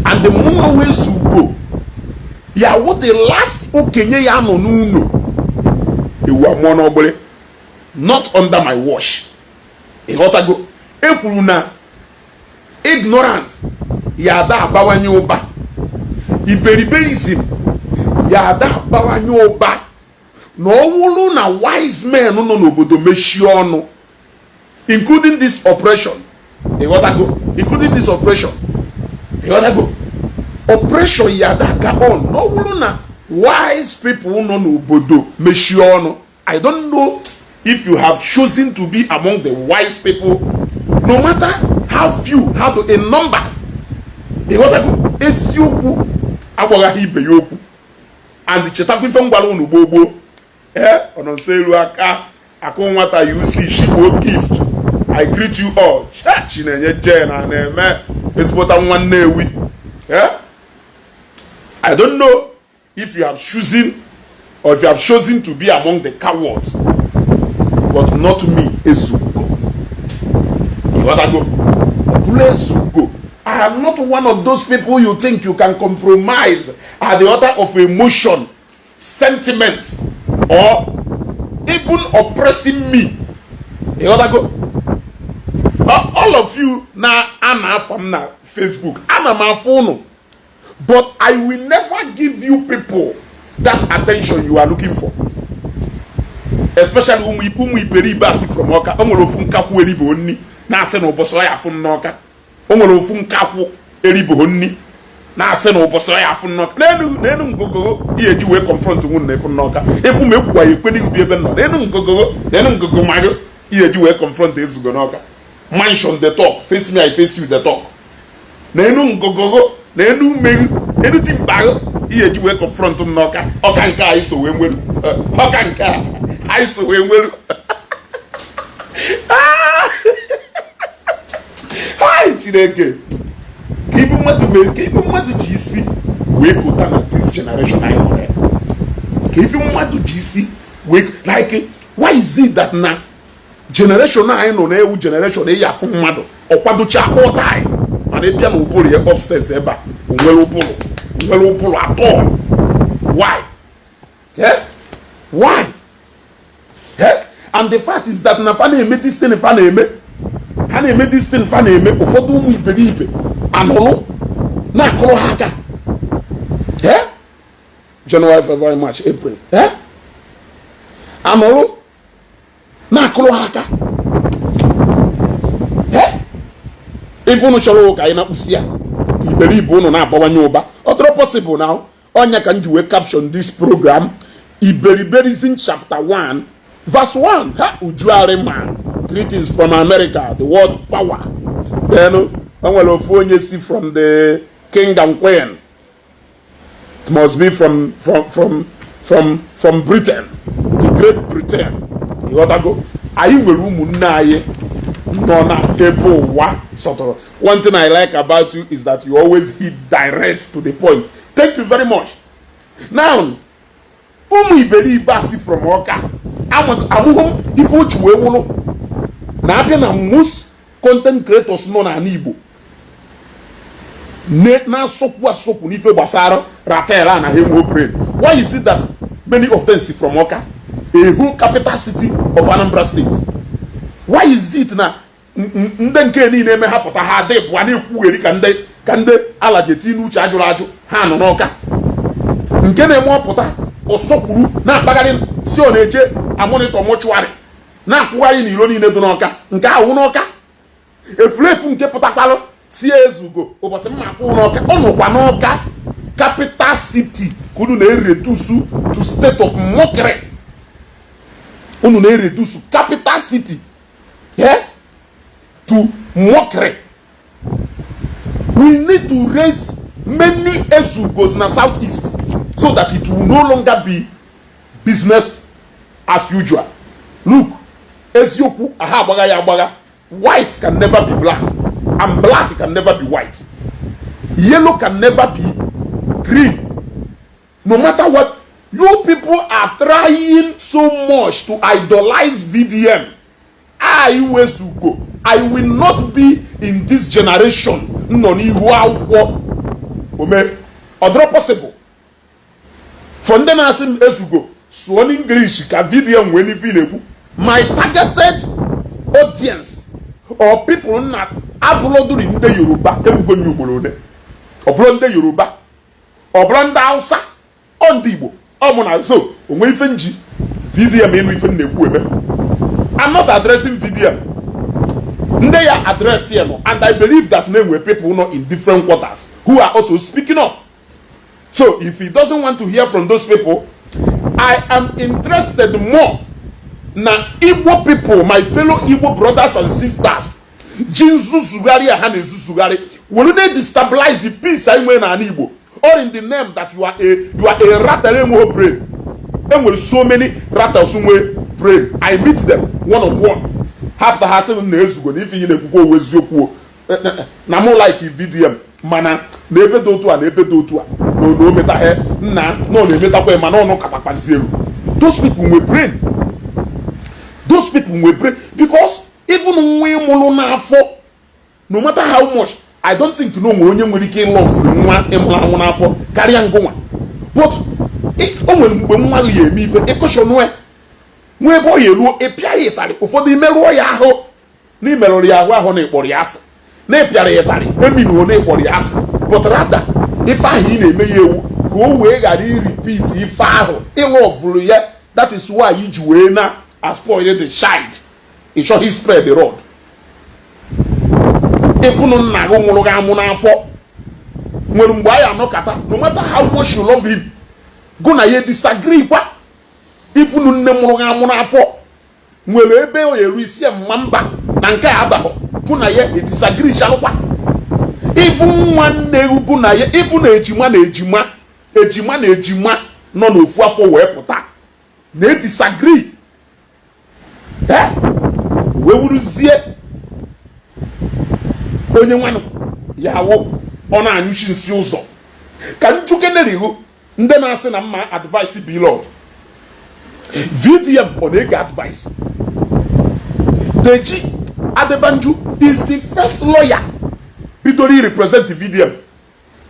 and the more ways you go ya what the last okenye ya no n'uno ewu amụọ n'ọgbụlị not under my wash ịghọtago ekwuru na ignorance ya ada abawanye ụba iberiberism ya ada abawanye ụba na ọwụrụ na wise men nọ n'obodo mechie ọnụ including this operation including this operation operation ya ada ga on na ọwụrụ na wise people nọ n'obodo mechie ọnụ. I don't know if you have chosen to be among the wise people, no matter how few, how to in number. Esiokwu agbagha ibe ya okwu and chetakwa ife ngwara unu gbogbo ononselu aka akụ nwata you see she go gift. I greet you all. Church na-enye jena na-eme ezigbote nwanne ewi. I don't know if you have chosen or if you have chosen to be among the cowards, but not me, Ezugo. Ezugo. I am not one of those people you think you can compromise at the altar of emotion, sentiment, or even oppressing me. All of you now, Anna from now, Facebook, Anna my phone, but I will never give you people that attention you are looking for, especially umu iperi basi from Oka. Omolo funkaku eribo onni na ase no boso ya fun n'Oka. Omolo funkaku eribo onni na ase no boso ya fun n'Oka. Nenu ngogo iyeji we confront wun na fun n'Oka. Efu mekwa yekweni ubi ebe no. Nenu ngogo mago iyeji we confront Ezugo n'Oka. Mention the talk, face me I face you the talk. Nenu ngogo nenu timbago iyeji we confront n'Oka. Oka nka iso we nwelu. Oka nka iso we nwelu. Hi Chineke. Give mmadụ ji isi wee pụta na this generation anyị nwere. Give mmadụ ji isi wee like why is it that na generation anyị nọ na-ewu generation eyi afụ mmadụ ọkwadocha all time mana ịbịa na ụbụrụ ya upstairs ebe a onwere ụbụrụ at all. Why? Why? And the fact is that na fa na-eme this thing fa na-eme this thing fa na-eme ụfọdụ ụmụ iberibe anụrụ na-akụrụ ha aka. January, February, March, April. Anụrụ na-akụrụ ha aka. Ife unu chọrọ ụka anyị na-akpụsi ya iberibe unu na-abawanye ụba. Ọ dịrọ possible now. Onya can you caption this program Iberiberism chapter 1 verse 1. VeryDarkMan, greetings from America, the world power. Then see from the king and queen. It must be from Britain, the Great Britain. You got to go. I will one thing I like about you is that you always hit direct to the point. Thank you very much. Now, iberi basi from Oka. Amuhum ifochu wewolo. Na abia na most content creators no na Igbo. Na sopu n'ife gbasara ratela na hemo brain. Why is it that many of them see from Oka, a whole capital city of Anambra State? Why is it na ndị nke niile eme ha pụta ha dị bụ na-ekwugheri ka ndị alajeti n'uche ajụrụ ajụ ha nọ n'Ọka nke na-eme ọpụta ọsọkwuru na-akpagharị si ọ na-eje amonitọ mọchụarị na-akwụgharị n'iro niile dị n'Ọka nke ahụ n'Ọka efulefu nke pụtakwalụ si Ezugo ụbọchị mma afụ n'Ọka ọ nọkwa n'Ọka capital city ka unu na-eredusu to state of mockery. Unu na-eredusu capital city to mockery. We need to raise many Ezugos in the southeast so that it will no longer be business as usual. Look, Ezioku aha agbaga ya agbaga. White can never be black, and black can never be white. Yellow can never be green. No matter what, you people are trying so much to idolize VDM. I will not be in this generation. ome odro possible for ndị na-asị m ezugo sụọ English ka video nwee n'ife na-ekwu. My targeted audience or people na uploaded in the Yoruba ebugo nyu ugboro ọbụrụ ndị Yoruba ọbụrụ ndị Hausa ọ ndị Igbo ọ mụ na so onwe ife nji video enu ife na-ekwu eme. I'm not addressing video ndị ya address ya no, and I believe that na-enwe people no in different quarters who are also speaking up. So if he doesn't want to hear from those people, I am interested more na Igbo people, my fellow Igbo brothers and sisters. Jinzu Sugari and Hanezu Sugari, will they destabilize the peace I mean an Igbo? Or in the name that you are a ratalemo brain. Then will so many ratalsumwe brain. I meet them one on one. Have the hassle nails go if you go with Zoku. Na more like a video mana nebe do to no meta he na no meta ko ma no katapasiru. Those people will brain. Those people will brain because even when mulu na afọ, no matter how much, I don't think no onye nwere ike love the nwa emula na afọ karịa ngwa. But o nwere mgbe nwa ya eme ife ekoshonwe nwe bo ya eluo epia ya itali ụfọdụ imeruo ya ahụ na imerụrụ ya ahụ na ikpọrọ ya asị na epiara ya itali eminu na ikpọrọ ya asị. But rather ife ahụ ị na-eme ya ewu ka o wee ghara repeat ife ahụ ịlọvụrụ ya. That is why iji wee na spoil the child. He shall he spread the rod. If you don't know no matter how much you love him, gonna ye disagree what? If you don't know ebe o yeruisi mamba nanka abaho gonna ye disagree shalwa. Even one negu gonna ye even ejima no no ofu afọ wee pụta na disagree. Eh? We will see onye nwanu yawo ona anyushi nsi ụzọ ka nchukenere ihu ndị na-asị na mma advice Blord VDM on ega advice. Deji Adebanju is the first lawyer bidori represent the VDM.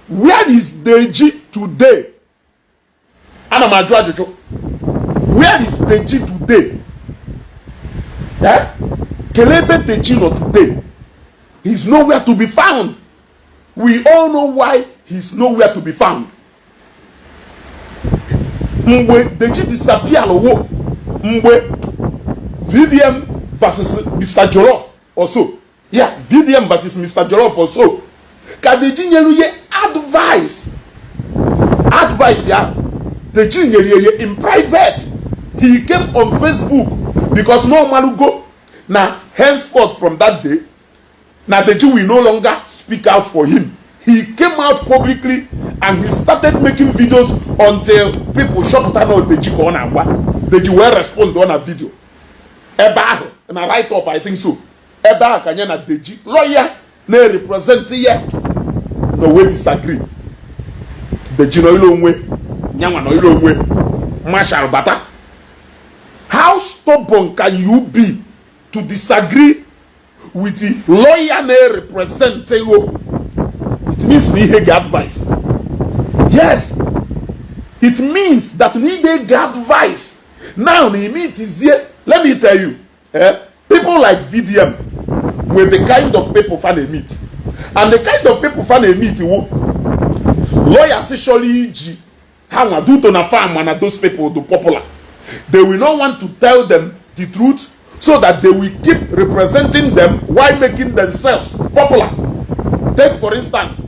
Where is Deji today? Ana m ajụ ajụjụ. Where is Deji today? Eh? Kelebe Techino today, he's nowhere to be found. We all know why he's nowhere to be found. Mgbe Deji disappear lowo, mgbe VDM versus Mr. Jollof also. Yeah, VDM versus Mr. Jollof also. Ka Deji nyelu ye advice. Advice ya. Deji nyelu ye in private. He came on Facebook because no man go. Now, henceforth from that day, now the Jew will no longer speak out for him. He came out publicly and he started making videos until people shut down the Jew on the Jew will respond on a video. Eba and I write up, I think so. Eba kanyana the Jew lawyer ne represent here. No way disagree. The Jew no ilongwe, nyama no ilongwe, Marshal Bata. How stubborn can you be to disagree with the lawyer may represent you? It means need a advice. Yes, it means that need a advice. Now the meet is here. Let me tell you, people like VDM with the kind of people fan they meet, and the kind of people fan they meet, lawyers actually how do to na farm and those people do popular. They will not want to tell them the truth, so that they will keep representing them while making themselves popular. Take for instance,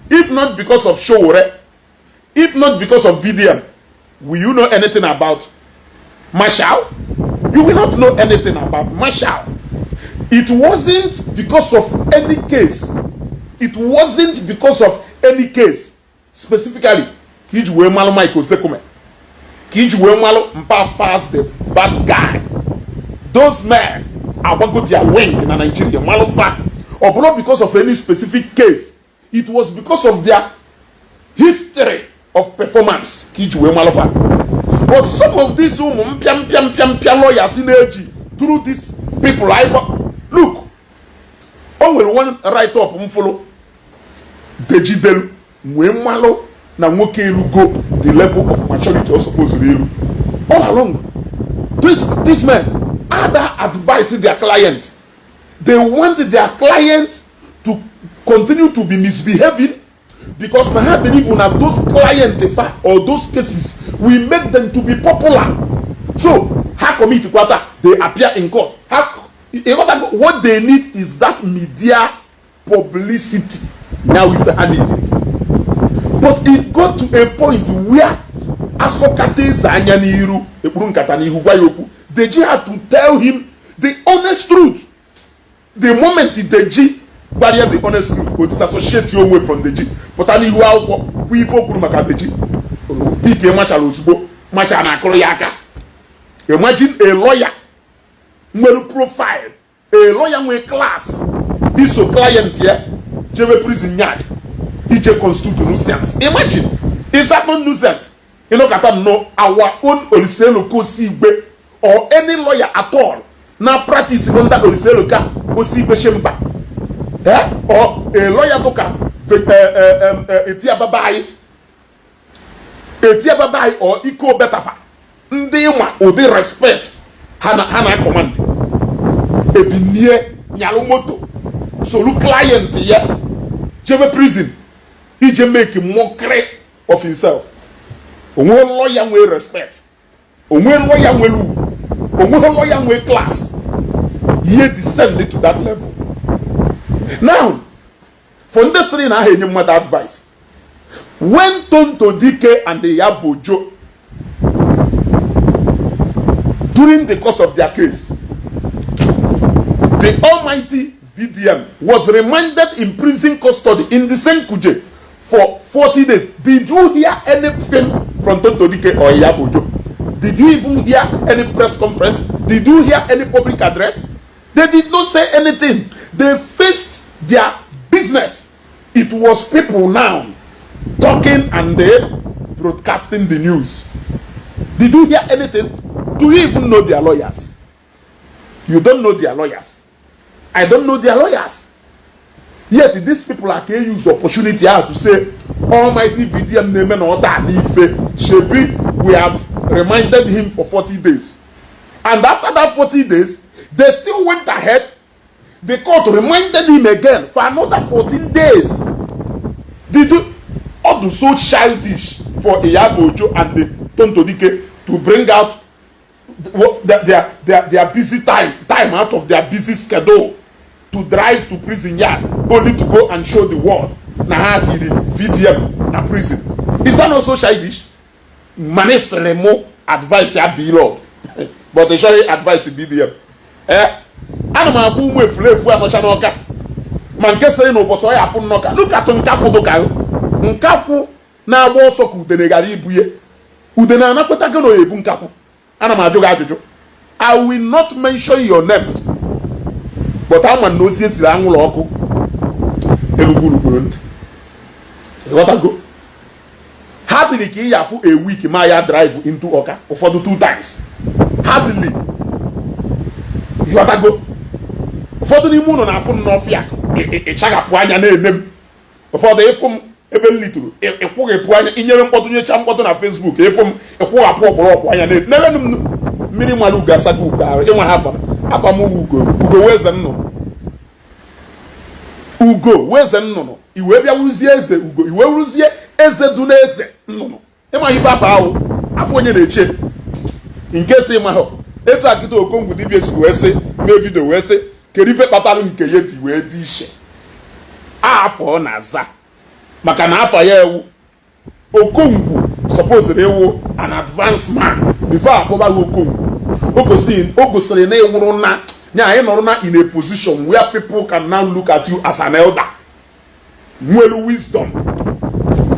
if not because of Showore, if not because of VDM, will you know anything about Marshall? You will not know anything about Marshall. It wasn't because of any case. It wasn't because of any case. Specifically, Kijuwe Malo Michael Sekume. Kijuwe Malo Mpa Fast, the bad guy. Those men are what got their wing in Nigeria. Or not because of any specific case. It was because of their history of performance. But some of these lawyers in age through these people, look, only one write up follow Deji Delu. nwee mmalụ na nwoke elugo the level of maturity or supposed elu. All along, this men other advise their client. They want their client to continue to be misbehaving because I believe that those clients or those cases will make them to be popular. So, how commit quarter they appear in court? What they need is that media publicity. Now if they need it. But it got to a point where Deji had to tell him the honest truth. The moment Deji barrier the honest truth will disassociate you away from Deji. But I mean, we folk Deji. PK Marshal Usbo, Marshal Nakoroyaka. Imagine a lawyer, well profile, a lawyer with class. This so client here, Jeve prison yard. It constitute nuisance. Imagine, is that not nuisance? You know, no, our own Oliselo Kosibe or any lawyer at all now practice under Oliselo Kosibe Shemba. Or a lawyer toka Etia Babai or Iko Betafa. Ndema or they respect Hana command. Ebinie Nyalomoto. So look client here, Jeve prison. He just make a mockery of himself. One lawyer will respect. One lawyer will look. One lawyer will class. He descended to that level. Now, from this thing I have my advice. When Tonto Dike and the Yabojo, during the course of their case, the almighty VDM was remanded in prison custody in the same Kuje for 40 days. Did you hear anything from Tonto Dike or Yabojo? Did you even hear any press conference? Did you hear any public address? They did not say anything. They faced their business. It was people now talking and they broadcasting the news. Did you hear anything? Do you even know their lawyers? You don't know their lawyers. I don't know their lawyers. Yet these people are can use opportunity to say, Almighty VDM name and all that Shebi, we have reminded him for 40 days. And after that 40 days, they still went ahead. The court reminded him again for another 14 days. Did you all do so childish for Iyabojo and the Tonto Dike to bring out their busy time out of their busy schedule to drive to prison yard only to go and show the world na the VDM na prison? Is that not so childish? Maneselemo advice ya Blord, but they should advise VDM. Ana ma ku mu eflefu anocha n'oka ma nke sere no boso ya afu n'oka. Look at nkapu do ka nkapu na agba oso ku udene gara ibuye udene anakweta go no ebu nkapu. Ana ma ajụ ajụjụ. I will not mention your name, but I'm an osi esiri anwụrụ ọkụ elugburu ntị. What I go? Hardly ka ya fu a week ma ya drive into Oka ụfọdụ 2 times. Hardly. What I go? Ụfọdụ n'ime ụlọ na-afụ n'ọfịa ịchaghapụ anya na-ene m. Ụfọdụ ịfụ m ebe litụrụ ịkwụghepụ anya inyere mkpọtụ nyecha mkpọtụ na Facebook ịfụ m ịkwụghapụ ọkpọrọkpụ anya na-ere m mmiri mmadụ ugo asaga ugo ahụ ịnwe afa m ugo weze nnụnụ ugo weze nnụnụ iwe bịa wuzie eze ugo iwe wuzie eze du n'eze nnụnụ ịma ife afọ ahụ afọ onye na-eche nke si ịma ha etu akịta okongwu dibịa si wee sị mee vidio wee sị kedu ife kpatara nke ya ji wee dị iche afọ ọ na-aza maka na afọ ya ewu okongwu supposed ewu an advanced man before akpọbaghị okongwu o gosiri na ịwụrụ na nya anyị nọrọ na in a position where people can now look at you as an elder nwere wisdom.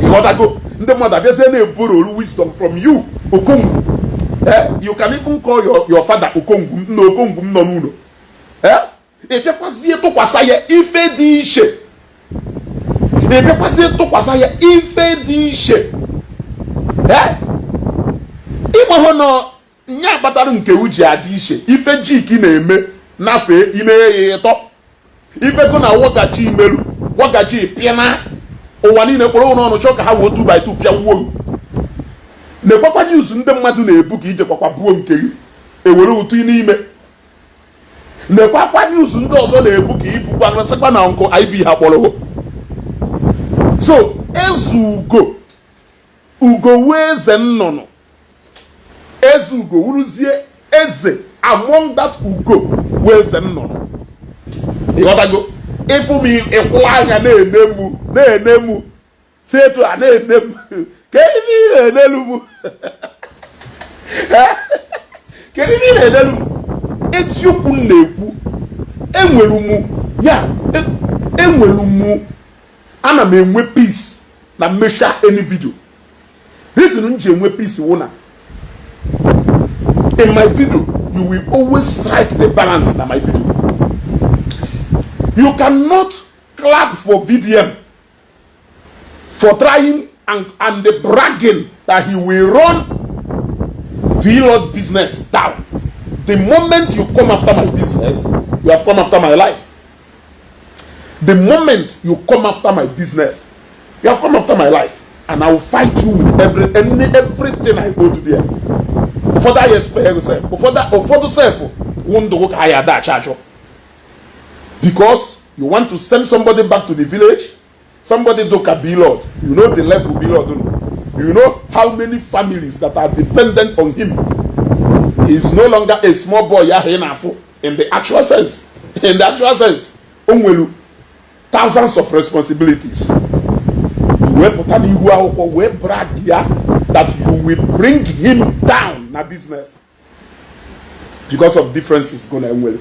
Ịghọtago ndị mmadụ abịazie na-eboro wisdom from you okongwu. You can even call your father okongwu na okongwu m nọ n'ụlọ. Ebekwazie tụkwasa ya ife dị iche. Ebekwazie tụkwasa ya ife dị iche. Ịma hụ na nya agbatara nke uji adị iche ife jiki na-eme nafe ime ya ịtọ ife go na wọgachi imelu wọgachi pịana ụwa niile kpọrọ ụlọ ọnụ chọọ ka ha wee 2x2 pịa wuo na-ekwakwa news ndị mmadụ na-ebu ka ije kwakwa buo nke gị ewere ụtụ n'ime na-ekwakwa news ndị ọzọ na-ebu ka ibukwa resịkwa na nkụ IB ha kpọrọ. So eze ugo wee eze nnụnụ, eze ugo wuruzie eze among that ugo wee eze nnụnụ. Ịghọtago? Ịfụ m ịkwụla anya na-ene mụ si etu a na-ene m ka ebe ị na-enelu m kedu ebe ị na-enelu m? Eziokwu m na-ekwu, enwelu m ana m enwe peace na mmesha any video. Reason m ji enwe peace wụ na in my video you will always strike the balance na my video. You cannot clap for VDM for trying and the bragging that he will run Blord business down. The moment you come after my business, you have come after my life. The moment you come after my business, you have come after my life, and I will fight you with everything I hold there. Before that, you spare yourself. Before the self, won't go higher that charge. Because you want to send somebody back to the village, somebody do Blord. You know the level Blord. You know how many families that are dependent on him. He is no longer a small boy in the actual sense. In the actual sense, thousands of responsibilities. That you will bring him down na business because of differences going well.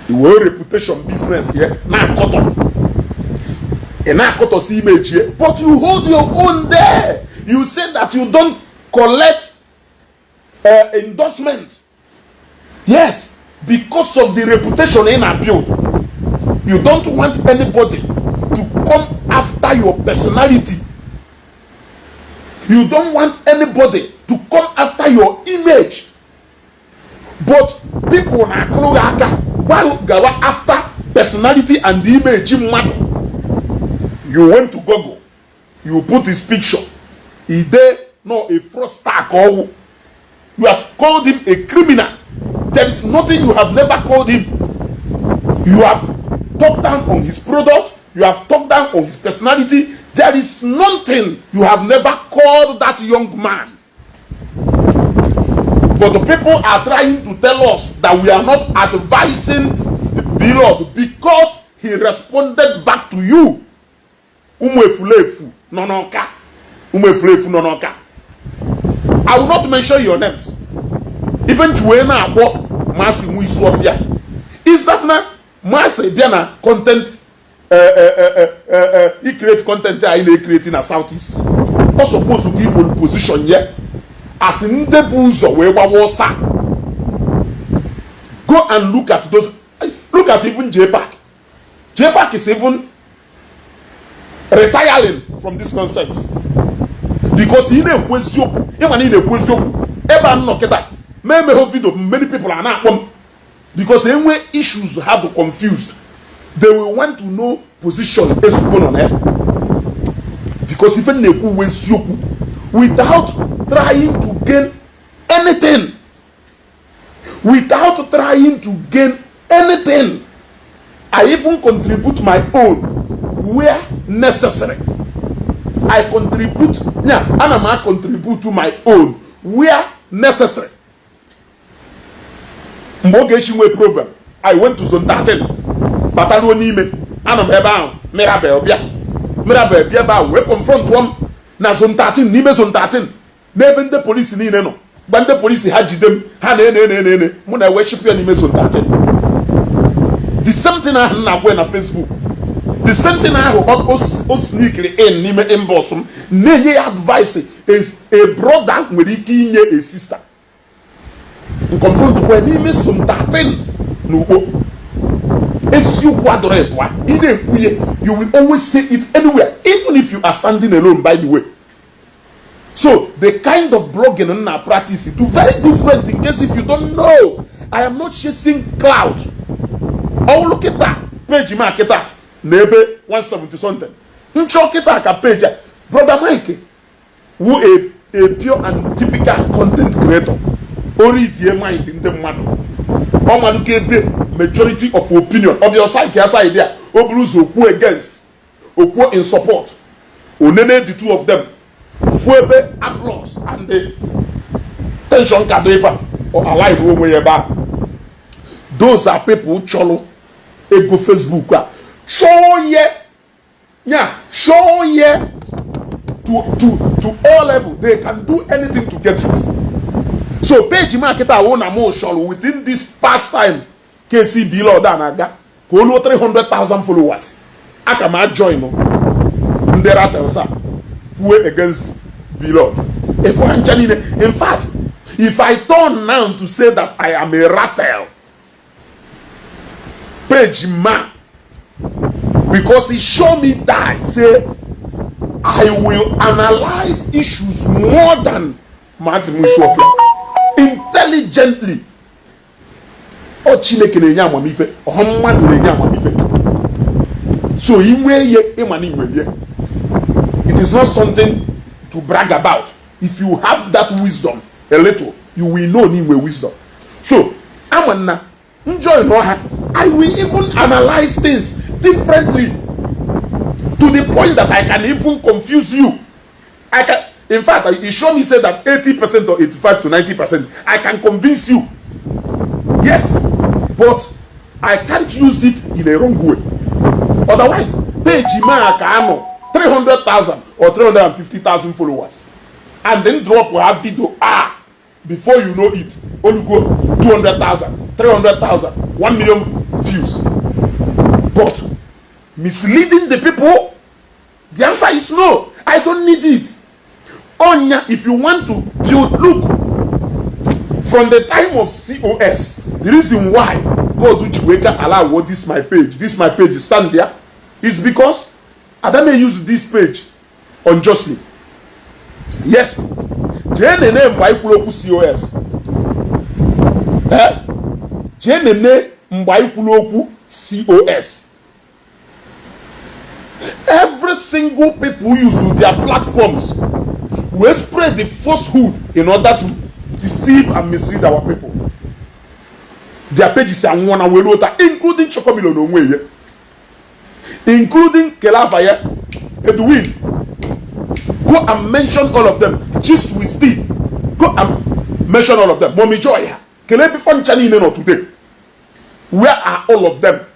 The whole reputation business here now cut up. And now cut us image here, but you hold your own there. You say that you don't collect endorsement. Yes, because of the reputation in a build. You don't want anybody to come after your personality. You don't want anybody to come after your image. But people na go after personality and the image. You went to Google, you put his picture. He there, no, a fraudster call. You have called him a criminal. There is nothing you have never called him. You have talked down on his product. You have talked down on his personality. There is nothing you have never called that young man. But the people are trying to tell us that we are not advising Blord because he responded back to you. Umwefulefu nonoka. Umwefulefu nonoka. I will not mention your names. Even Juena Abo Masi Muisofia. Is that na Masi Diana content? He create content there. He create in a Southeast. Not supposed to give one position yet. As in the buzo where was go and look at those. Look at even JPAC. JPAC is even retiring from this nonsense because he ne kwezioku. Even in the kwezioku, ever no keta. Many people are not because when issues have confused, they will want to know position is going on there. Because even without trying to gain anything, I even contribute my own where necessary. I contribute to my own where necessary. Mbogeshi problem. I went to zone 13. Batalon nime. Anam eba Mirabel bia. Mirabel bia ba we confront one na zone 13 nime zone 13. Neben the police ni no. Ban the police haji dem ha ne. Muna worship you nime zone 13. The same thing I na go na Facebook. The same thing I o sneakily in nime inbox. Nenye advice is a brother nwere ike inye a sister. Confront when he made some 13 no. You will always say it anywhere, even if you are standing alone, by the way. So the kind of blogging and practice is very different. In case if you don't know, I am not chasing cloud. Oh, look at that page marketer. n'ebe 170 something. Nchọkịta ka page brother Mike who a pure and typical content creator. Ori die mind ndị mmadụ. Ọ mmadụ ka ebe majority of opinion of your side ka asa idea. O buru ụzọ okwu against, okwu in support. Onene the two of them. Fuebe applause and the tension kadefa or alive onwe yeba. Those are people cholo ego Facebook show ye to all level. They can do anything to get it. So page market I want more show within this past time KC Blord anaga ko 300,000 followers. Akama join no ndera telsa who against Blord. In fact, if I turn now to say that I am a rattle page man, because he show me that say I will analyze issues more than Martin Musofia intelligently. O Chineke na-enye amamife, o mmadụ na-enye amamife. So it is not something to brag about. If you have that wisdom a little, you will know Nimwe wisdom. So Amanna enjoy no. I will even analyze things differently to the point that I can even confuse you. I can, in fact, he showed me say that 80% or 85 to 90%, I can convince you. Yes, but I can't use it in a wrong way. Otherwise, page man 300,000 or 350,000 followers, and then drop will have video before you know it, only go 200,000, 300,000, 1 million views. But misleading the people, the answer is no. I don't need it. Onya, if you want to build, look, from the time of COS, the reason why God Uchiweka allow what this my page stand there is because Adame used this page unjustly. Yes. JNN Mbaikuloku COS. JNN Mbaikuloku COS. Every single people use their platforms will spread the falsehood in order to deceive and mislead our people. Their pages are one away, including Chokomilo Nongwe, including Kelafaya, Edwin. Go and mention all of them. Just we still go and mention all of them. Mommy Joy, Kelebi Fan Chanino today. Where are all of them?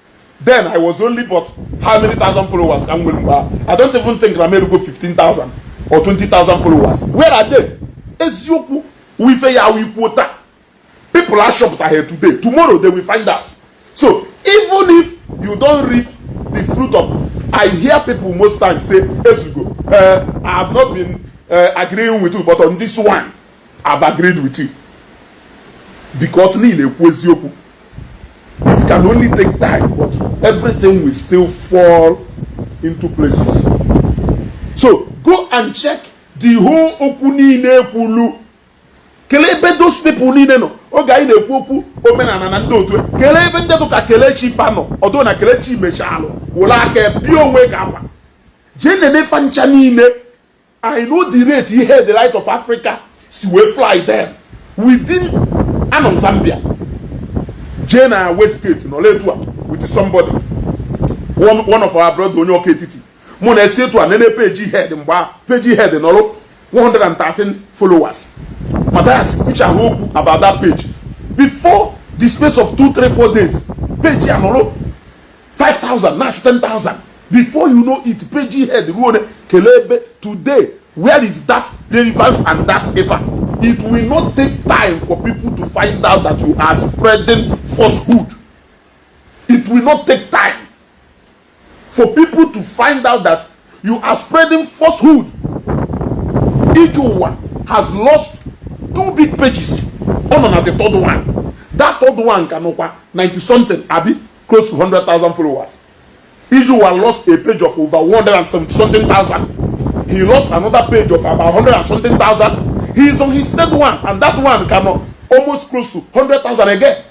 Then I was only but how many thousand followers? I don't even think Ramiro go 15,000 or 20,000 followers. Where are they? Ezioku, we pay our quota. People are shocked here today. Tomorrow they will find out. So even if you don't reap the fruit of, I hear people most times say, Ezugo, I have not been agreeing with you, but on this one, I've agreed with you. Because it can only take time, but everything will still fall into places. So go and check the whole Okuni Nepulu. Kelebe those people need no. Oga ine kwoku omenana na ndo otu. Kelebe ndeto ka kelechi fano. Odo na kelechi mechalo. Wola ke bi onwe ka apa. Jenene fancha niile. I know the rate he had the light of Africa. Si we fly them within Anon Zambia. Jena Westgate no letua with somebody. One of our brother Onyo Ketiti. Mo na say to anene page head mba page head no 113 followers. Matthias which I hope about that page before the space of 2, 3, 4 days. Page anolo 5,000 now 10,000. Before you know it, page head Kelebe today. Where is that relevance and that effort? It will not take time for people to find out that you are spreading falsehood. It will not take time for people to find out that you are spreading falsehood. Ijuwa has lost 2 big pages. On the third one. That third one can 90 something, Abi, close to 100,000 followers. Ijuwa lost a page of over 170 something thousand. He lost another page of about 100 and something thousand. He is on his third one, and that one can almost close to 100,000 again.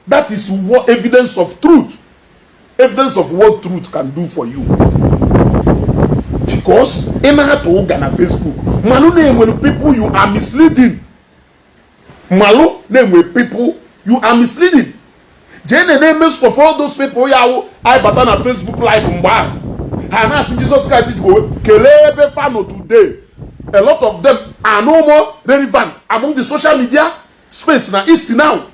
That is what evidence of truth. evidence of what truth can do for you. Because in a to Ghana Facebook, Malu name when people you are misleading. Malu name with people you are misleading. Jane name of all those people I button on Facebook live and I see Jesus Christ go Kelebe Fano today. A lot of them are no more relevant among the social media space now. East now.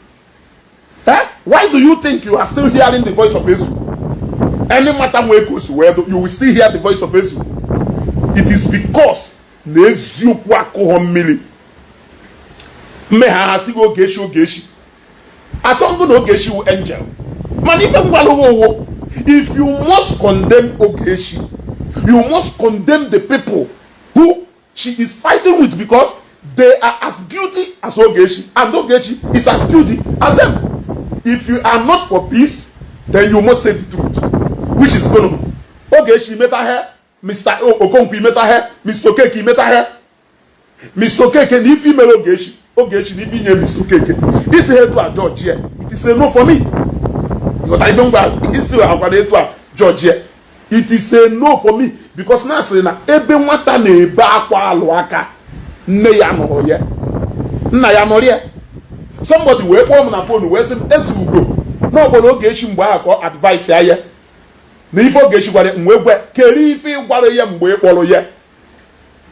Eh? Why do you think you are still hearing the voice of Facebook? Any matter where goes where you will still hear the voice of Facebook. It is because Nezu Kwako Homili Meha Hasigo Geshi. Asongo no Geshi angel. Man, if you must condemn Ogeshi, you must condemn the people who she is fighting with because they are as guilty as Ogeshi, and Ogeshi is as guilty as them. If you are not for peace, then you must say the truth, which is going to Ogeshi meta her, Mr. Okonkwi meta her, Mr. Keki meta her, Mr. Keke ni female Ogeshi ni female Mr. Keke. This is to a judge here. It is a no for me. But I don't go. This is a judge here. It is a no for me because now say na ebe nwata na ebe akwa alwaka nne ya no ye. Nna ya no ye. Somebody wey call me na phone wey say ezugo. No go Ogeshi mgbe akọ advice ya ye. Na ife Ogeshi gware mwegwe keri ife gware ye mgbe kpọrọ ye.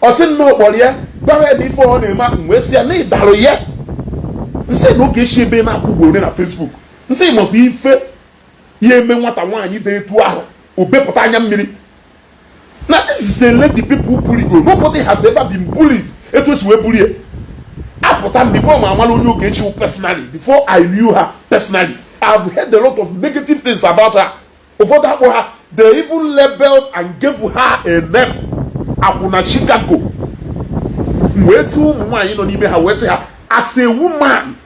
Osin no kpọrọ ye gware na ife ọ na-ema mwesi ya na idaro ye. Nse na Ogeshi ebe na akwụgbo na Facebook. Nse mo bi ife ye eme nwata nwaanyị dị etu ahụ obepụta anya mmiri. Now this is a lady people bully go. Nobody has ever been bullied. It was we bully. Time before my Ogechi personally, before I knew her personally, I've heard a lot of negative things about her. Before that, they even labeled and gave her a name. Akuna Chicago. As a woman,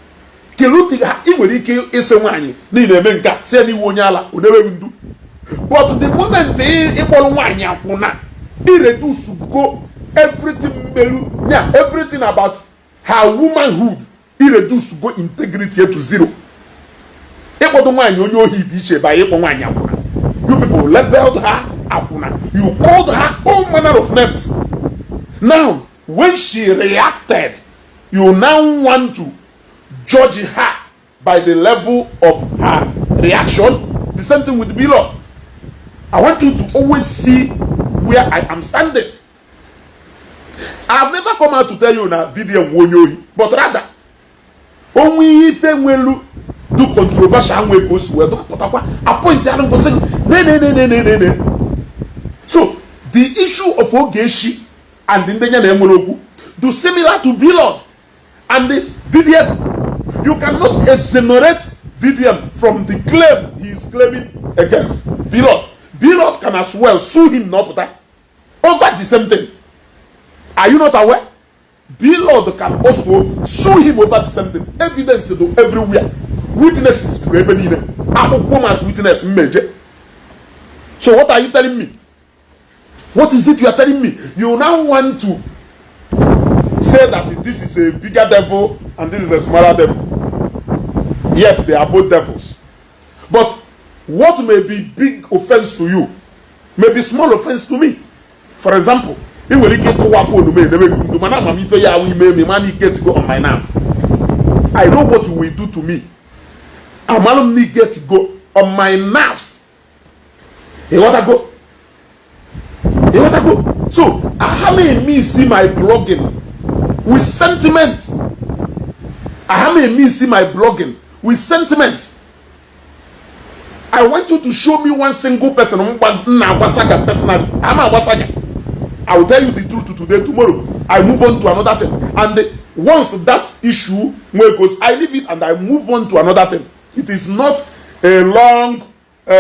Keluti Iwerike is a man. Nina Menka, Seni Wonyala, who never do. But the moment he reduced to go everything about her womanhood, he reduced to go integrity to zero. You people labeled her Akuna. You called her all manner of names. Now, when she reacted, you now want to judge her by the level of her reaction. The same thing with Blord. I want you to always see where I am standing. I've never come out to tell you in a video, but rather, only if you do controversial way goes where don't put a point. So the issue of Ogeshi and the Ndenya do similar to Blord and the video. You cannot exonerate video from the claim he is claiming against Blord. Blord can as well sue him not that over the same thing. Are you not aware? Blord can also sue him over the same thing. Evidence to everywhere. Witnesses to everything. Woman's witness major. So what are you telling me? What is it you are telling me? You now want to say that this is a bigger devil and this is a smaller devil. Yet they are both devils. But what may be big offense to you may be small offense to me. For example, if we get to phone the man get to go on my nerve. I know what you will do to me. A man need get to go on my nerves. He want to go. He want to go. So how many me see my blogging with sentiment? How many me see my blogging with sentiment? I want you to show me one single person. Personally, I'm a wasaga. I will tell you the truth today. Tomorrow, I move on to another thing. And once that issue goes, I leave it and I move on to another thing. It is not a long no.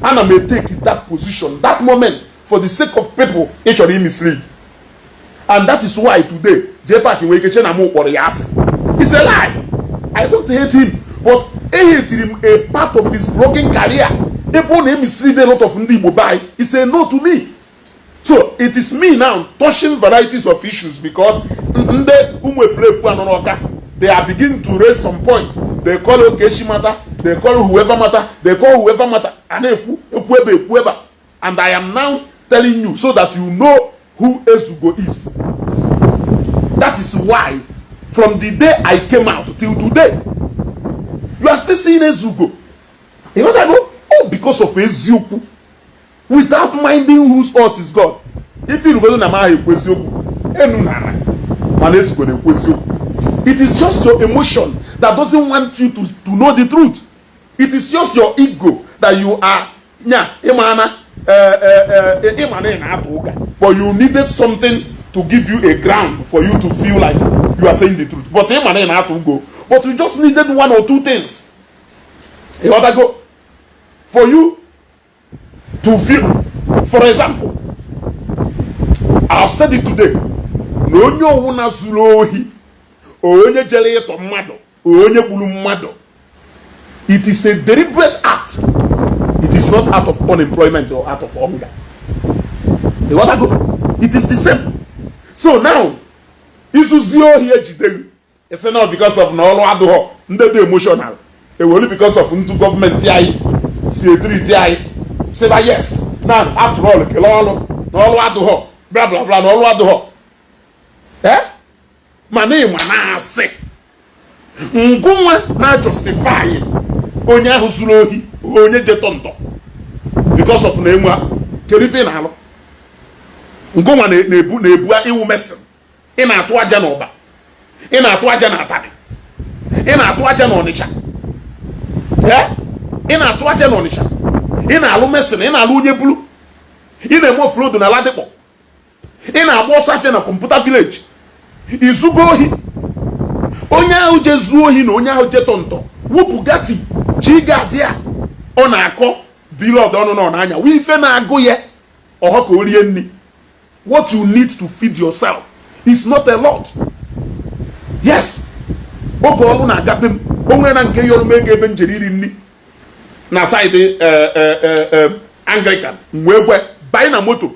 And I may take that position, that moment, for the sake of people, actually mislead. And that is why today, it's a lie. I don't hate him, but I hate him a part of his blogging career. Upon him mislead a lot of Ndibo by. He said no to me. So it is me now touching varieties of issues because they are beginning to raise some point. They call Okechi matter, they call whoever matter, and I am now telling you so that you know who Ezugo is. That is why from the day I came out till today, you are still seeing Ezugo. You know what I know? Oh, because of Ezugo. Without minding whose horse is God. If you go to Nama Ezugo, it is just your emotion that doesn't want you to know the truth. It is just your ego that you are, but you needed something to give you a ground for you to feel like you are saying the truth. But you just needed one or two things. You want to go for you to feel. For example, I have said it today. No one zulohi, onye jele to mado, onye bulu mado. It is a deliberate act. It is not out of unemployment or out of hunger. You want to go? It is the same. So now, Isuzio here jide. It's not because of no aduho, ndede emotional. It only because of into government TI, C3 TI. Say yes. Now after all, kelolo, no aduho, blah blah blah, no aduho. Eh? Mane manase. Ngumwa na justify onye ahụ zuru ohi, onye je tonto. Because of na enwa, kerife na alo. Ngumwa na-ebu iwu mesin. Ị na-atụ aja n'ọba. Ị na-atụ aja n'Atani. Ị na-atụ aja n'Ọnịcha. Eh? Ị na-atụ aja n'Ọnịcha. Ị na-alụ mesin, ị na-alụ onye bulu. Ị na-eme offload na Ladipo. Ị na-agba ọsọ afịa na Computer Village. Izugo ohi. Onye ahụ je zuo ohi na onye ahụ je tonto. Wupu gati. Chiga dia. Ọ na-akọ Blord ọnụ na ọnanya. Wife na-agụ ye. Ọhọ ka orie nni. What you need to feed yourself is not a lot. Yes. Oge ọrụ na-agabe m. O nwere na nke yọrọ m ego ebe njeri iri nni. Na side Anglican. Mwegwe. Bai na moto.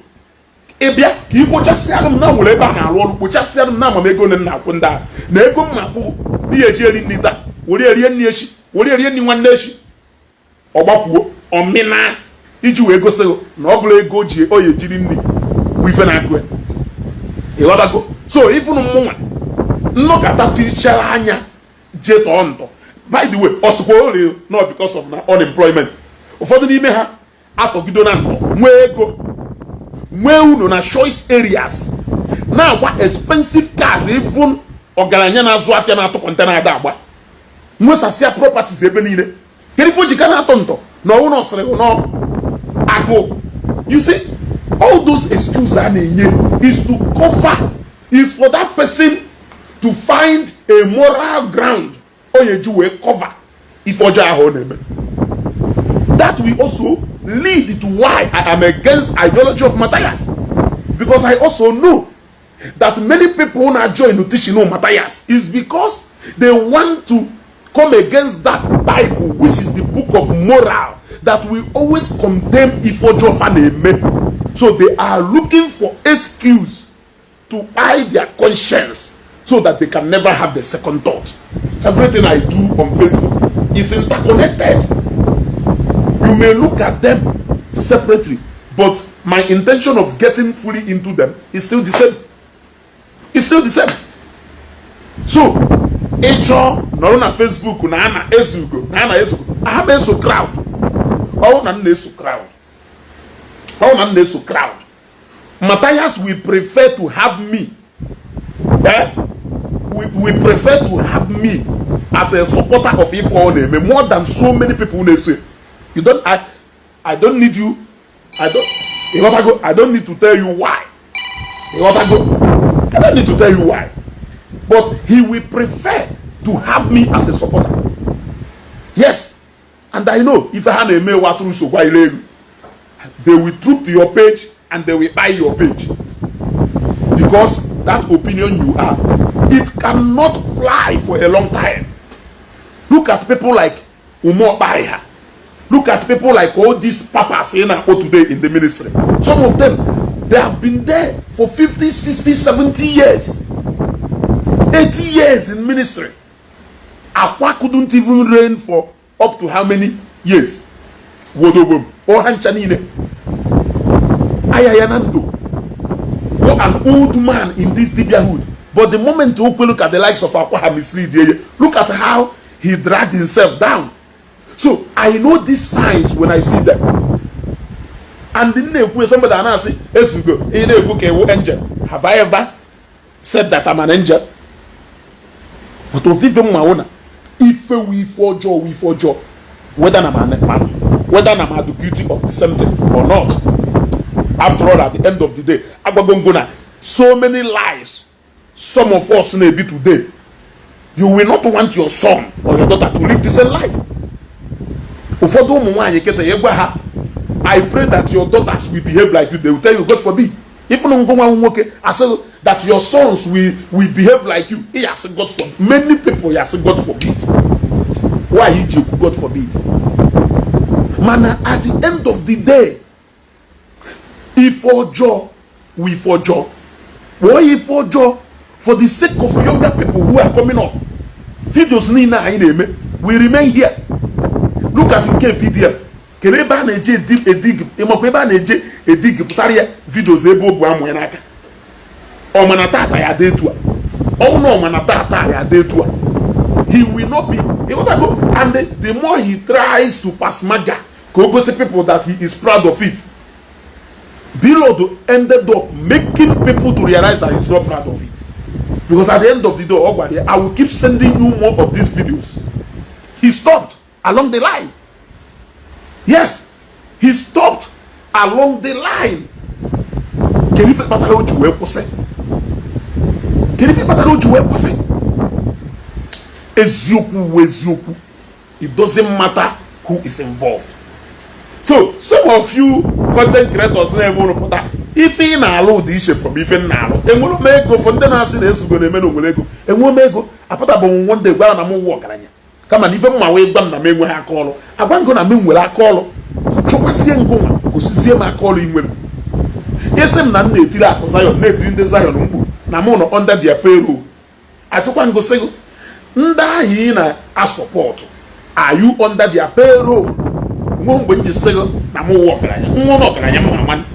Ebia ka ikpochasịara m na nwere ebe a na-arụ ọrụ kpochasịara m na amamego na akwụ ndị a na ego m na-akwụ ihe eji eri nri taa were erie nri echi were erie nri nwanne echi ọgbafuo ọmịna iji wee gosi na ọ bụla ego ji oyi ejiri nri bụ ife na-agụ ịghọtago. So ifunu mụnwa nnọkọta fichara anya jee tọọ ntọ. By the way, ọsụkwa ori not because of na unemployment. Ụfọdụ n'ime ha atọgido na ntọ nwee ego nwee unu na choice areas na-agba expensive cars, even ọgaranya na-azụ afịa na-atụ kọntena ada agba nwesasịa properties ebe niile. Kedu ife ojika na-atọ ntọ na ọwụ na ọsịrị nọ agụ. You see, all those excuses a na-enye is to cover, is for that person to find a moral ground onye ji wee cover ife ọjọọ ahụ ọ na-eme. That will also lead to why I am against ideology of Matthias, because I also know that many people now join the teaching of Matthias is because they want to come against that Bible, which is the book of moral that will always condemn Ifojo Faneme. So they are looking for excuse to hide their conscience so that they can never have the second thought. Everything I do on Facebook is interconnected. You may look at them separately, but my intention of getting fully into them is still the same. It's still the same. So, echo no na Facebook na ana ezugo I have a so crowd. Oh na nesu crowd. Oh na nesu crowd. Matthias will prefer to have me. We prefer to have me as a supporter of Ifo more than so many people who say. You don't. I don't need you. I don't need to tell you why. I don't need to tell you why. But he will prefer to have me as a supporter. Yes, and I know if I have a mail through so why they will troop to your page and they will buy your page because that opinion you are, it cannot fly for a long time. Look at people like Umar Baiha. Look at people like all these papas today in the ministry. Some of them, they have been there for 50, 60, 70 years. 80 years in ministry. Aqua couldn't even rain for up to how many years? Wodobom or Hanchanile. Ayayanando. What an old man in this Dibiahood. But the moment you look at the likes of Aqua mislead, look at how he dragged himself down. So I know these signs when I see them. And then somebody and I say, yes, you go. Angel. Have I ever said that I'm an angel? But of even my owner, if we forjure, whether I'm guilty of the same thing or not. After all, at the end of the day, so many lies. Some of us may be today. You will not want your son or your daughter to live the same life. I pray that your daughters will behave like you. They will tell you, God forbid. If I say that your sons will behave like you. He has God forbid. Many people he has God forbid. Why you God forbid? Man, at the end of the day, if for joy, we for joy. Why for joy? For the sake of younger people who are coming up. Videos we remain here. Look at the video. Keleba neje dig imokeba neje dig putaria videos ebo bu amoyenaka. O manatata ya detua. Oh no manatata ya detua. He will not be able to go, and the more he tries to pass maga, go see people that he is proud of it. Blord ended up making people to realize that he's not proud of it. Because at the end of the day, I will keep sending you more of these videos. He stopped along the line. Yes, he stopped along the line. It doesn't matter who is involved. So some of you content creators if in allow the issue from even now, and we'll make go from the Nasi is going to make go, and we'll make go. I put up one day while I'm walking. Come on, even my way back, I may I call. I want to mean will I call. Chopasian go, because see my calling women. Yes, I'm not native because I am native in the Zion. Namono under their payroll. I took one go say, Nda hina a support. Are you under their payroll? When you say, Namo walk, man.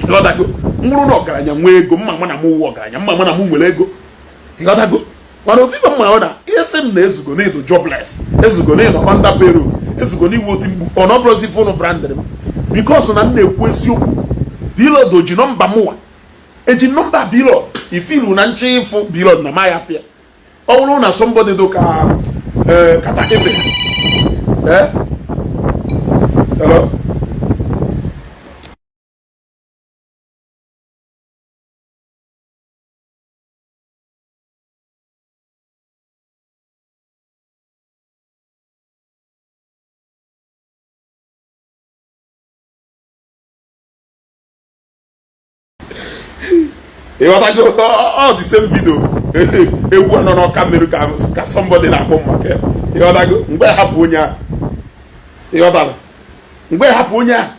Lord, I go. No, go, Mamma, walk, Mamma, Lego. You got to go. One of people, my owner, yes, is going to jobless. Is going to under payroll. Is going to voting on opposite phone brand. Because on the question, below the number more. And the number below, if you don't change for below na my affair. All on somebody do kata efe. Hello. You want to go all the same video? You want to know camera? Somebody na come back. You want to go? Where hapunya? You want to? Where hapunya?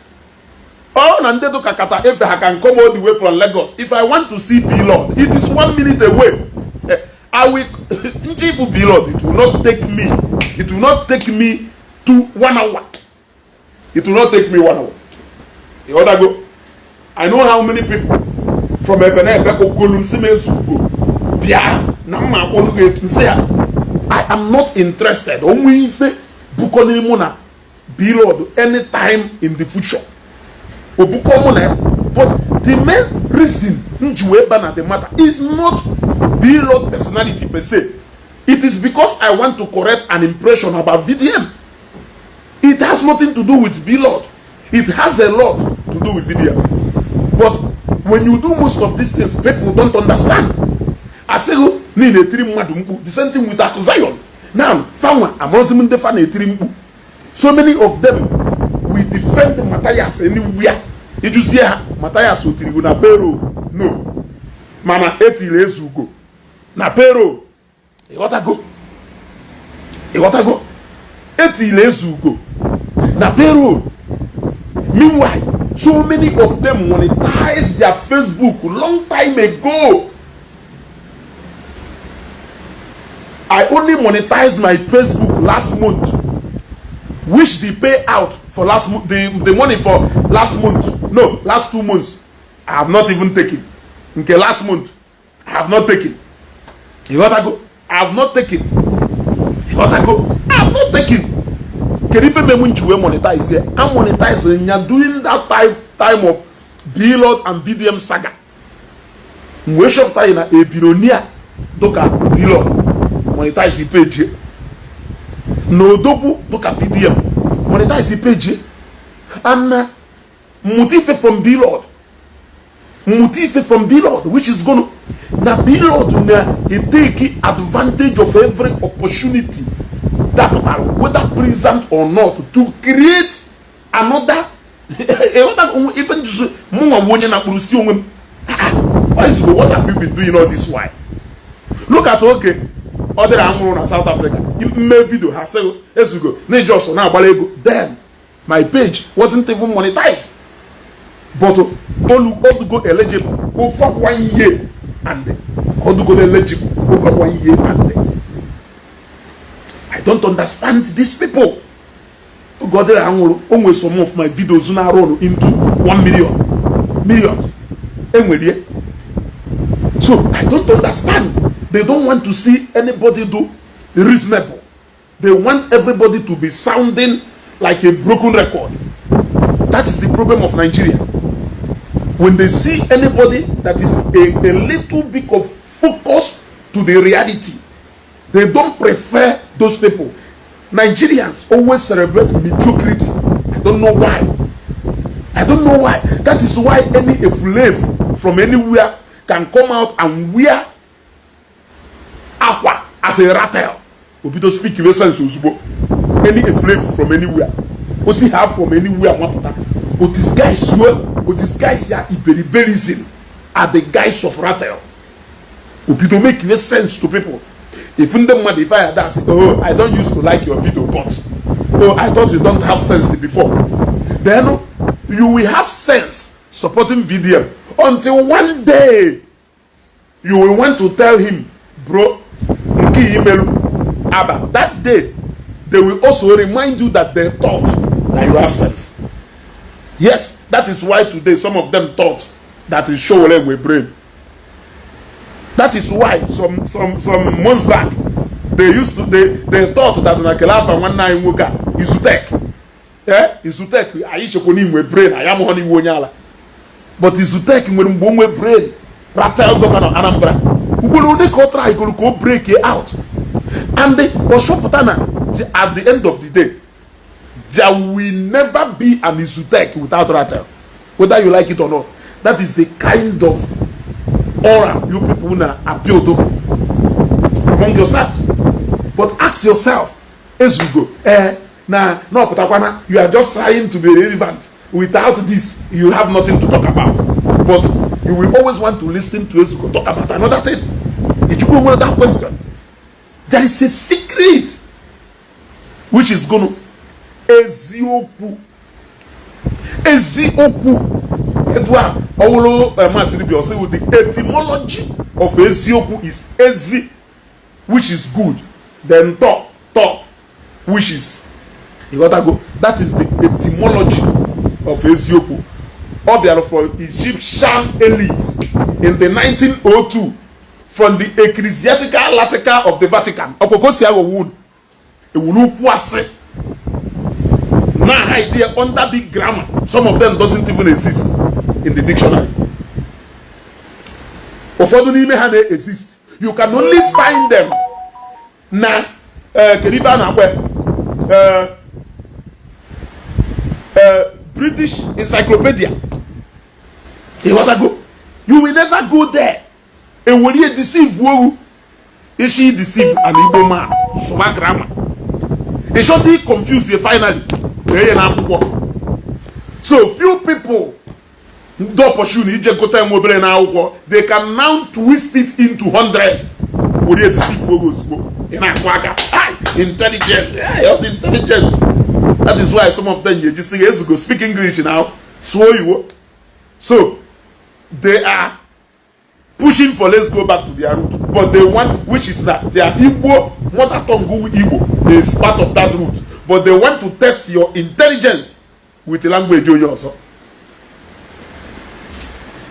Oh, Nande to Kakata. If I can come all the way from Lagos, if I want to see Blord, it is 1 minute away. I will. If Blord, it will not take me. It will not take me to 1 hour. It will not take me 1 hour. You want to go? I know how many people. From Ebenezer, I am not interested. Only if Bukonimuna Blord anytime in the future. But the main reason the matter is not Blord personality per se. It is because I want to correct an impression about VDM. It has nothing to do with Blord. It has a lot to do with VDM. But when you do most of these things, people don't understand. I say, the same thing with Zion. Now, so many of them we defend Matthias anywhere. Did you see Matthias na pero? No. Mana etilezugo. Na pero. You want to go? You want to go? Etilezugo. Na pero. Meanwhile, so many of them monetized their Facebook long time ago. I only monetized my Facebook last month, which the payout for last month, the money for last month, no, last 2 months, I have not even taken. Okay, last month, I have not taken. You got to go? I have not taken. You got to go? I have not taken. Can if me when you monetize here, I'm monetizing. You're doing that time of Blord and VDM saga. We shop time na a billionaire, doka Blord monetize the page. No doku doka VDM monetize the page. And motive from Blord. Motive from Blord, which is going to now Blord he take advantage of every opportunity that whether present or not to create another even just what have you been doing all this while? Look at okay other than in South Africa my video has said as we go just now then my page wasn't even monetized. But all to go eligible over 1 year and all to go eligible over 1 year and I don't understand these people. God, there are always some of my videos now run into 1 million. So I don't understand. They don't want to see anybody do reasonable. They want everybody to be sounding like a broken record. That is the problem of Nigeria. When they see anybody that is a little bit of focus to the reality, they don't prefer those people. Nigerians always celebrate mediocrity. I don't know why. I don't know why. That is why any slave from anywhere can come out and wear aqua as a rattle. Obi to speak in sense Uzubo. Any slave from anywhere. Also have from anywhere. But these guys here Iberibelism are the guys of rattle. Obi to make no sense to people. If in the modify that say, oh, I don't used to like your video, but oh, I thought you don't have sense before. Then you will have sense supporting video until one day you will want to tell him, bro, Abba. That day they will also remind you that they thought that you have sense. Yes, that is why today some of them thought that is show them with brain. That is why some months back they thought that Nakelafa 19 Wuka Izutek. Yeah, Izutek Aisha Konim with brain, I am honey wonyala. But Izutek when with brain, Ratel Governor Anambra, who will only try to break it out. And they was at the end of the day, there will never be an Izutek without Ratel. Whether you like it or not. That is the kind of aura you people now appeal to among yourselves. But ask yourself as we go, no, Patakwana, you are just trying to be relevant. Without this, you have nothing to talk about. But you will always want to listen to us to talk about another thing. If you go with that question, there is a secret which is going to Ezioku. Edward Owolo Masidi say with the etymology of Ezioku is Ezi, which is good. Then talk, which is you gotta go. That is the etymology of Ezioku. Obiara for Egyptian elite in the 1902 from the Ecclesiastical Latica of the Vatican. Okokosia wood. Ewulukwase. Now idea under big grammar. Some of them doesn't even exist in the dictionary. Exist. You can only find them na British Encyclopedia. You want to go? You will never go there. And when you deceive, is she deceive an Igbo man? So my grammar. It shows he confused you finally. So few people the opportunity they can now twist it into 100. Would you deceive intelligent? Yeah, you're intelligent. That is why some of them you just say yes, go speak English now. So they are pushing for let's go back to their root, but they want, which is that their Igbo mother tongue Igbo is part of that root, but they want to test your intelligence with the language you also.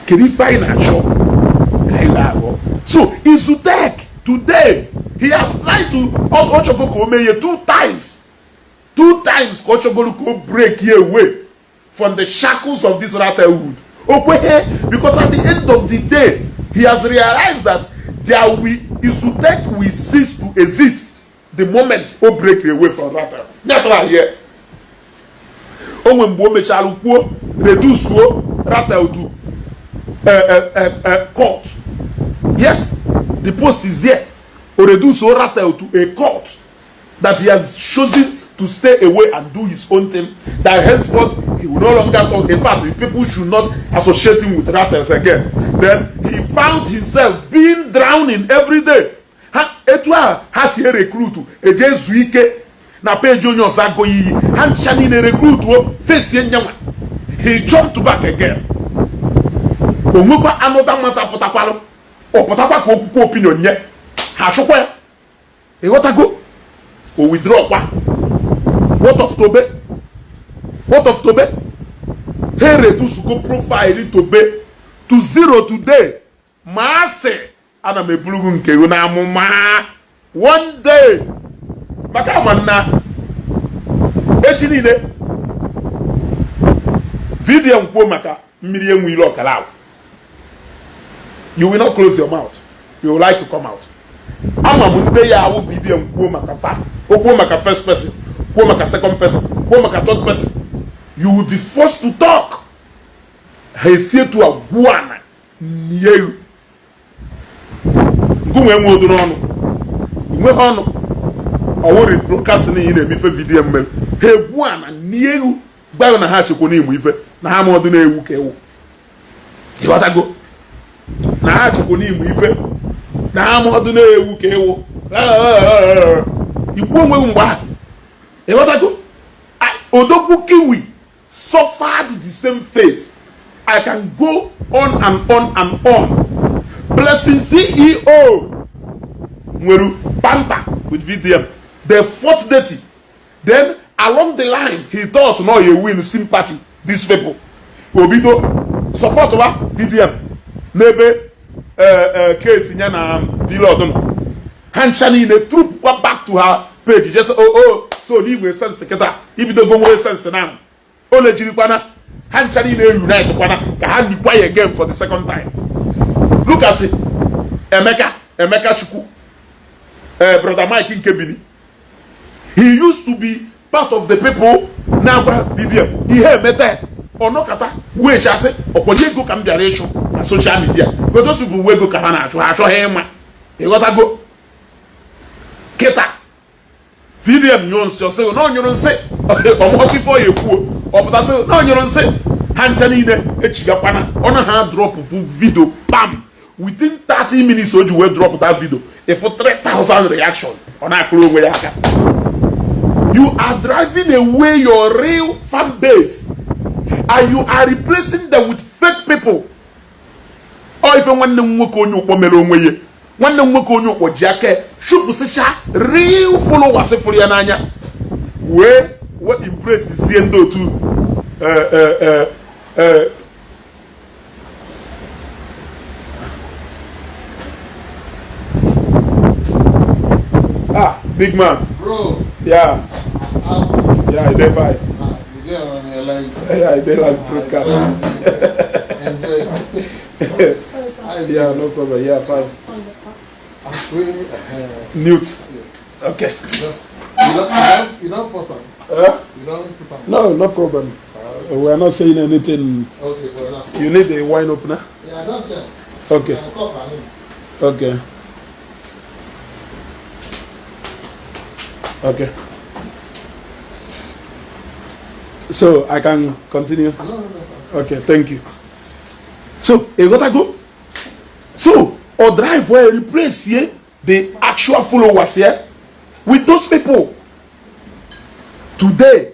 Can you find a shop? So Izutek today he has tried to two times. Two times Kochogolu break here away from the shackles of this ratterhood. Okay, because at the end of the day, he has realized that Izutek will cease to exist the moment he break away from Rattel. That's right here. When Bomechaluko reduce Rattel to court. Yes, the post is there. Or reduce Rattel to a court that he has chosen to stay away and do his own thing. That henceforth he will no longer talk. In fact, people should not associate him with Rattles again. Then he found himself being drowning every day. Etwa has he recruit a Jesuike na pay junior zago yi han chani ne recruit wo face yenyawa. He jumped back again. Onwekwa another matter potakwalo. O potakwa ko okuko opinion nye. Ha chokwa. E wotago. O withdraw kwa. What of Tobe? What of Tobe? He reduce go profile Tobe to 0 today. Maase ana me bulugu nke yo na amuma. One day. Baka manna. Eshini ne. Video nkwo maka mmiri enwu ile okala. You will not close your mouth. You will like to come out. Ama munde ya wo video nkwo maka fa. Okwo maka first person. Who make a second person, who make a third person, you will be forced to talk. He said to a guana, you. Go and go to on. I worry broadcasting in a mife video. He guana, you. By on a hatch of name with it. Now, more than a wookie. You want to go? Now, hatch of name with it. Now, more than a wookie. You won't back. Odogu Kiwi suffered the same fate. I can go on and on and on. Blessing CEO Mweru Panta with VDM. They fought dirty. Then along the line, he thought no, you win sympathy. These people. Obido support wa VDM. Maybe case in yana Blord. Hanchani the troop go back to her page. Just so he will sense secretary. If you don't go away sense now. Ole Jirikwana, Hanchani they unite Kwana, can be quiet again for the second time. Look at it. Emeka Chuku, brother Mike in Kebini. He used to be part of the people now video. He had met or no kata, where shall say, or Poligo can be a ratio on social media. But those people will go Kahana to him. They got to go. Keta. Video nyons say no you say or before you cool or but say no you say Hanchani echigakwana on a hand drop video bam within 30 minutes you will drop that video if for 3,000 reaction on a clue where you are driving away your real fan base and you are replacing them with fake people or even when the nwoko nyu pomelo onwe one of them go for Jacke, shoot for such real followers for Yananya. Where what impresses Siendo to big man. Bro. Yeah. Yeah, I did fine. You get on your live. Yeah, I did live broadcast. Enjoy. Yeah, no problem. Yeah, fine. Really, Newt. Yeah. Okay. You don't put on. You don't put on. No problem. We are not saying anything. Okay, well, that's you need a wine opener? Yeah, I don't say. Okay. Okay. Okay. So I can continue? No. Okay, thank you. So, you gotta go. So, or drive where you replace here the actual followers here with those people. Today,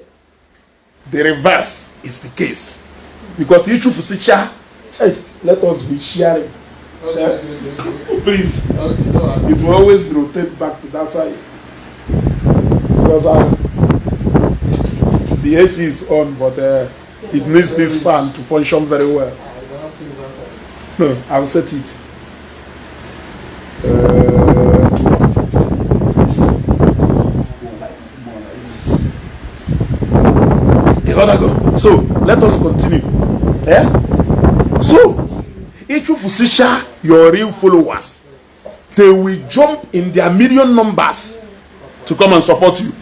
the reverse is the case. Because each of us, hey, let us be sharing. Please, it will always rotate back to that side because the AC is on, but it needs this fan to function very well. No, I'll set it. So let us continue. So if you share your real followers, they will jump in their million numbers to come and support you.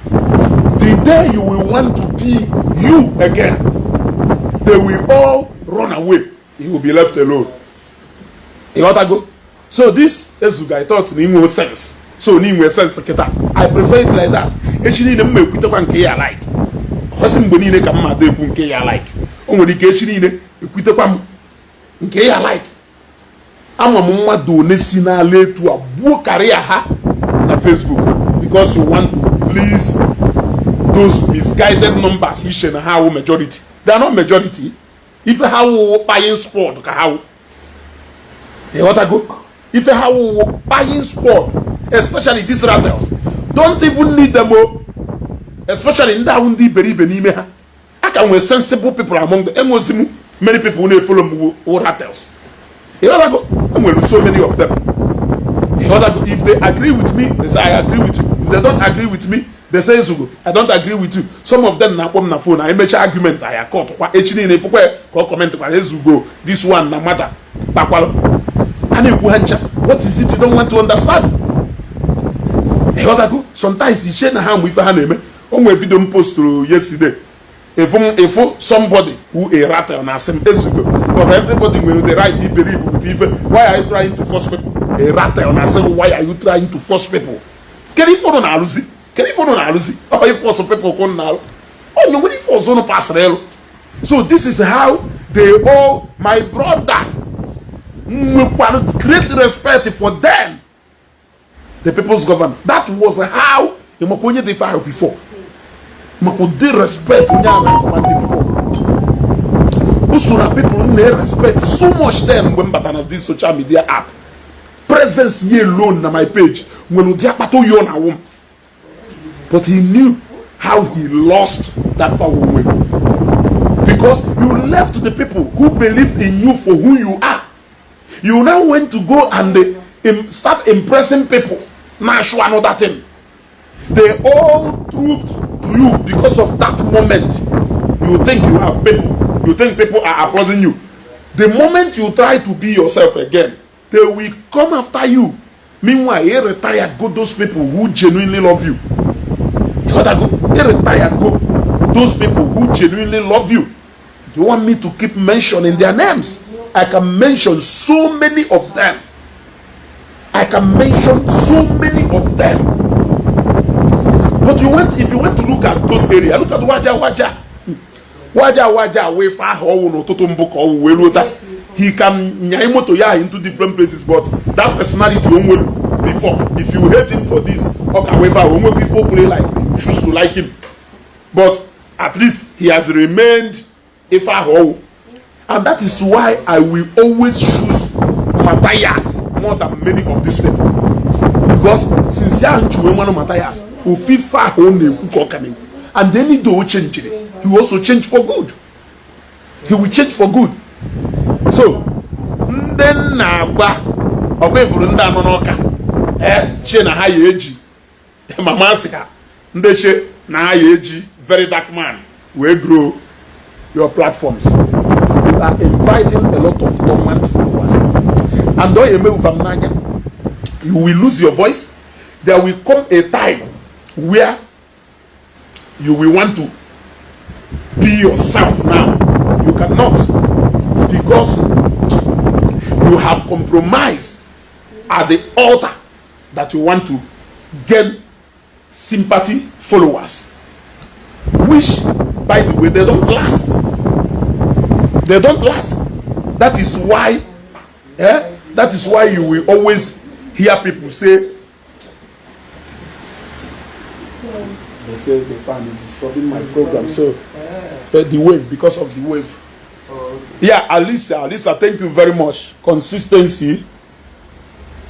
The day you will want to be you again, they will all run away. You will be left alone. You want to go? So this is I thought no sense. So no sense. I prefer it like that. Actually, the me put one I like. Husband bonine come ma de kun ke I like. Only the actually ne put one nke I like. Ama mumma do ne sina le to abu career ha na Facebook because you want to please those misguided numbers. You should have majority. They are not majority. If you have buying sport, how? You want to go? If you have buying sport, especially these rattles, don't even need them all. Especially in that undi beri benime. I can with sensible people among the Muslim. Many people who follow rattles. You want to go? I'm with so many of them. You want to go? If they agree with me, they say I agree with you. If they don't agree with me, they say I don't agree with you. Some of them na na phone. I make argument. I caught. Actually, if you comment, this one na matter. What is it you don't want to understand? Sometimes you share ham with a name. On my video post yesterday. If somebody who a rattle na some but everybody will the right to believe with even. Why are you trying to force people? A rattle na say why are you trying to force people? Can you follow na Lucy? Can you follow na Lucy? Oh, you force people come now. Oh, you really force on pass rail. So this is how they all my brother. Great respect for them. The people's government. That was how you makonye they fire before. Makode respect when you are commanding before. Usuna people they respect so much them when batanas this social media app. Presence ye alone na my page. When you pato you na wom. But he knew how he lost that power away. Because you left the people who believed in you for who you are. You now went to go and start impressing people. Now show another thing. They all trooped to you because of that moment. You think you have people. You think people are applauding you. The moment you try to be yourself again, they will come after you. Meanwhile, you retire, go those people who genuinely love you. You gotta go. You retire, go those people who genuinely love you. Do you want me to keep mentioning their names? I can mention so many of them. I can mention so many of them. But if you want to look at those areas, look at Waja. Way far he can nyaimoto ya into different places, but that personality before. If you hate him for this, okay, before play like choose to like him. But at least he has remained Ifa. And that is why I will always choose Matthias more than many of these people. Because since Matthias, and then he do change it. He will also change for good. He will change for good. So then VeryDarkMan will grow your platforms. You are inviting a lot of dormant followers. And you will lose your voice. There will come a time where you will want to be yourself now. You cannot, because you have compromised at the altar that you want to gain sympathy followers, which, by the way, they don't last. They don't last. That is why you will always hear people say, they say the fan is disturbing my program. So the wave, because of the wave. Yeah, Alisa, thank you very much. Consistency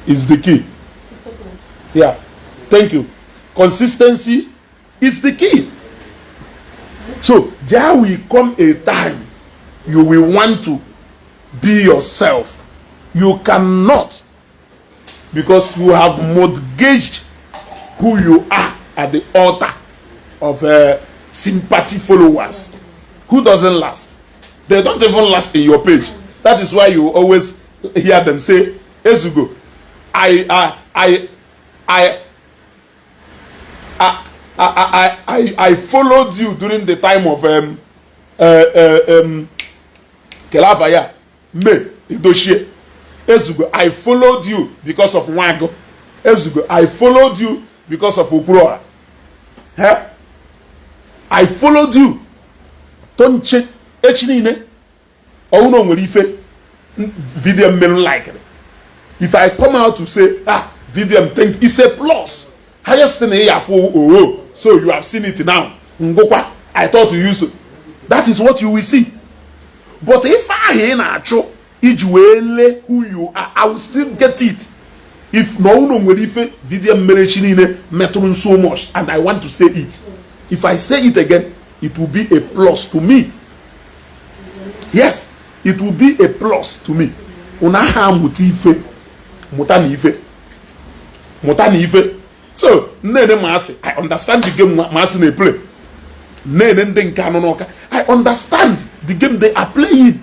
is the key. Yeah, thank you. Consistency is the key. So there will come a time you will want to be yourself. You cannot, because you have mortgaged who you are at the altar of sympathy followers. Who doesn't last? They don't even last in your page. That is why you always hear them say, Ezugo, I followed you during the time of Kelavaya, Me, Idoshie. Ezugo, I followed you because of Wago. Ezugo, I followed you because of Ukura. Huh? I followed you. Tonche, Echinine, Ouno Murife, video men like it. If I come out to say, video think it's a plus. Highest thing here for so you have seen it now. Ngokwa, I thought you used to. That is what you will see. But if I hear nacho, Ijuele who you are, I will still get it. If no one will video merechine metrun so much, and I want to say it. If I say it again, it will be a plus to me. Yes, it will be a plus to me. Unaha mutife, mutani ife. So, I understand the game Masine play. I understand the game they are playing.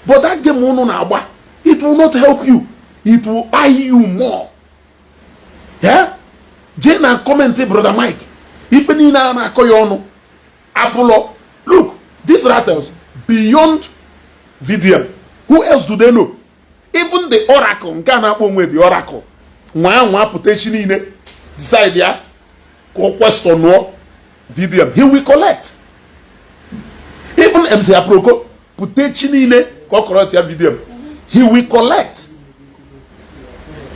But that game it will not help you. It will eye you more. Yeah? Jena commented, Brother Mike. If any na koyono, Apollo, look, these rattles beyond VDM. Who else do they know? Even the oracle, with the oracle. One potentially decide ya question no VDM. He will collect. Even MC Aproko potentially correct ya VDM. He will collect.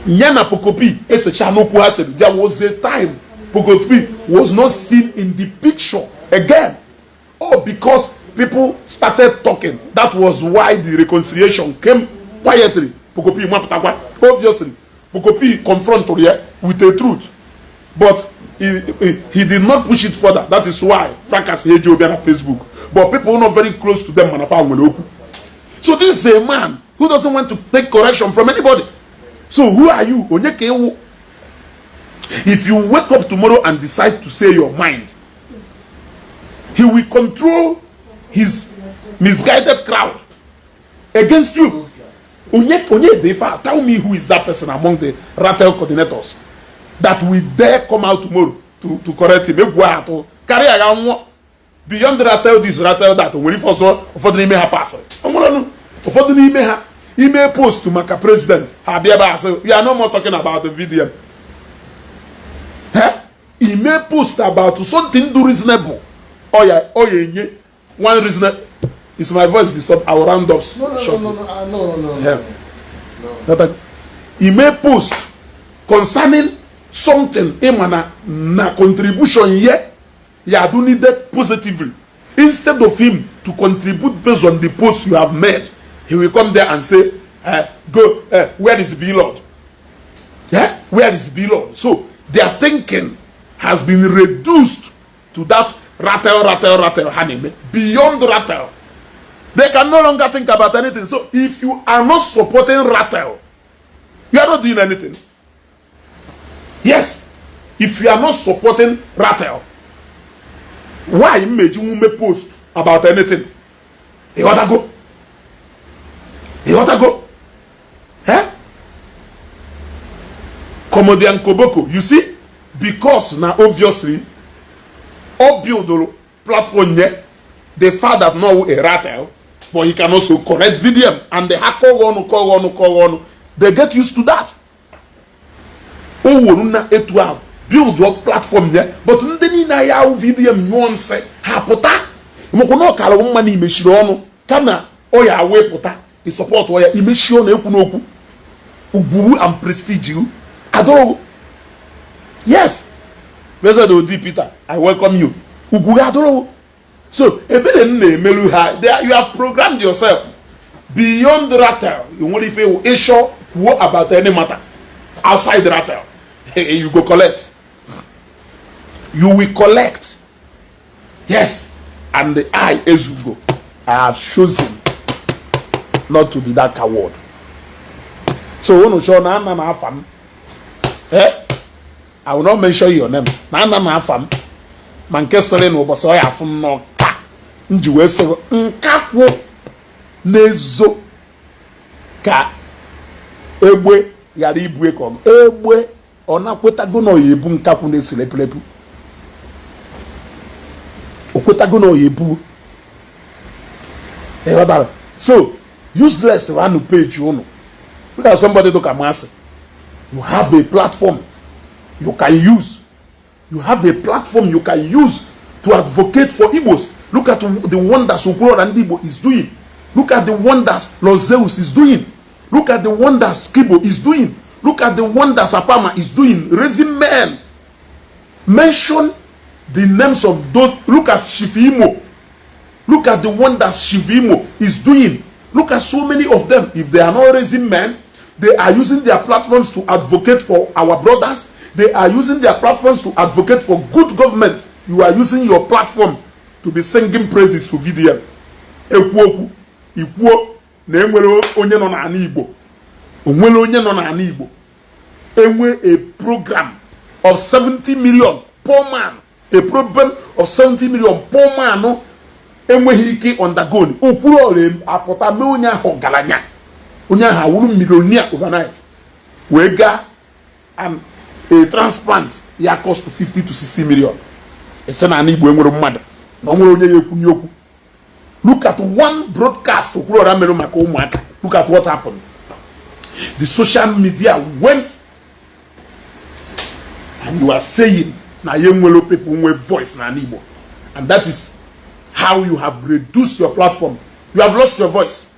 Yana Pokopi is a channel who has said there was a time Pokopi was not seen in the picture again. Oh, because people started talking. That was why the reconciliation came quietly. Pokopi obviously Pokopi confronted her with the truth. But he did not push it further. That is why Fracas Hejo on Facebook. But people are not very close to them. So this is a man who doesn't want to take correction from anybody. So who are you? If you wake up tomorrow and decide to say your mind, he will control his misguided crowd against you. Tell me who is that person among the Rattle coordinators that will dare come out tomorrow to correct him. Carry around beyond the Rattle this, Rattle that. When if also for the email pass. For the email post to Maka President. We are no more talking about the video. Huh? Email post about something do reasonable. One reason is my voice disturbed. I will round up shortly. No. Email post concerning something na contribution here. You do need that positively. Instead of him to contribute based on the post you have made, he will come there and say, where is Blord? Yeah? Where is Blord? So their thinking has been reduced to that rattle, beyond rattle. They can no longer think about anything. So if you are not supporting rattle, you are not doing anything. Yes. If you are not supporting rattle, why made you post about anything? You ought to go. Eh? Comedian Koboko, you see? Because now obviously all build the platform there, the fact that now a rattle, but he can also correct VDM and the hacker one, they get used to that. Oh, build your platform there, but ndeni na ya VDM nonse hapota. Mokono kala umani meshirono kana oya wepota. He support where emission ekunoku ubu and prestige you. Adoro. Yes. President Odi Peter, I welcome you. Ugu adoro. So ebele na-emelu ha, you have programmed yourself beyond rattle. You only feel issue about any matter outside rattle. You go collect. You will collect. Yes. And I, as you go, I have chosen not to be that coward. So when you show na afam, I will not mention your names. Na afam, man kesele no boso ya afum no ka. Nji we se nkakwo nezo ka egbe yara ibu eko egbe ona kwetago no yebu nkakwo na esilepelepu. Okwetago no yebu. So useless run page you know. Look at somebody to come answer. You have a platform you can use. You have a platform you can use to advocate for Igbos. Look at the wonders Blord and Igbo is doing. Look at the wonders Los Zeus is doing. Look at the wonders Kibo is doing. Look at the wonders Apama is doing. Raising men. Mention the names of those. Look at Shifimo. Look at the wonders Shivimo is doing. Look at so many of them. If they are not raising men, they are using their platforms to advocate for our brothers. They are using their platforms to advocate for good government. You are using your platform to be singing praises to VDM. Ekuoku, ikuo, na enwere onye no na ana Igbo. Onwere onye no na ana Igbo. Enwe a program of 70 million poor man. A program of 70 million poor man no enweghị ike undergo. Okwuru ole apụta me onye ahụ galanya. Onye ahụ wuru millionaire overnight. We ga and a transplant ya cost 50 to 60 million. Ese na ana Igbo enwere mmadụ. Na onwere onye ya ekwu n'okwu. Look at one broadcast okwuru ora mere maka ụmụaka. Look at what happened. The social media went and you are saying na ye nwelo people nwe voice na ana Igbo. And that is how you have reduced your platform. You have lost your voice.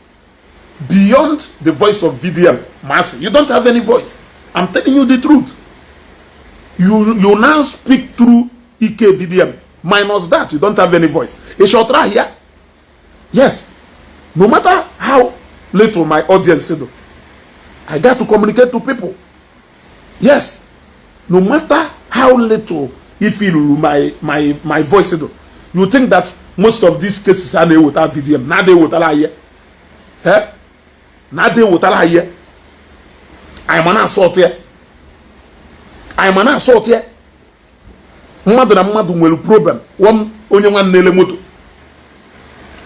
Beyond the voice of VDM, Massey, you don't have any voice. I'm telling you the truth. You now speak through EK VDM. Minus that, you don't have any voice. A short try here. Yes. No matter how little my audience is, I got to communicate to people. Yes. No matter how little you feel my voice is, you think that most of these cases are they without VDM. Now they without here. Eh? Now they without here. I'm an assault here. I'm an assault here. Mmadụ na mmadụ nwere problem. Onye nwa nele moto.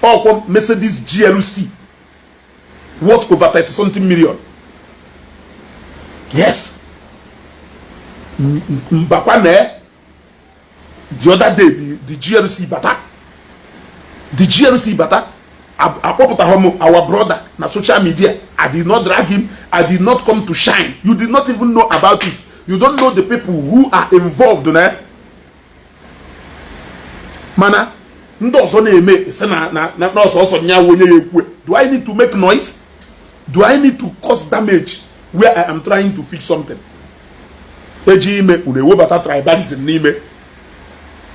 Ọkwa Mercedes GLC. Worth over 30 something million. Yes. Mbakwa ne. The other day, the GLC bata. The GLC bata. Our brother na social media. I did not drag him. I did not come to shine. You did not even know about it. You don't know the people who are involved in it. Mana, do I need to make noise? Do I need to cause damage where I am trying to fix something?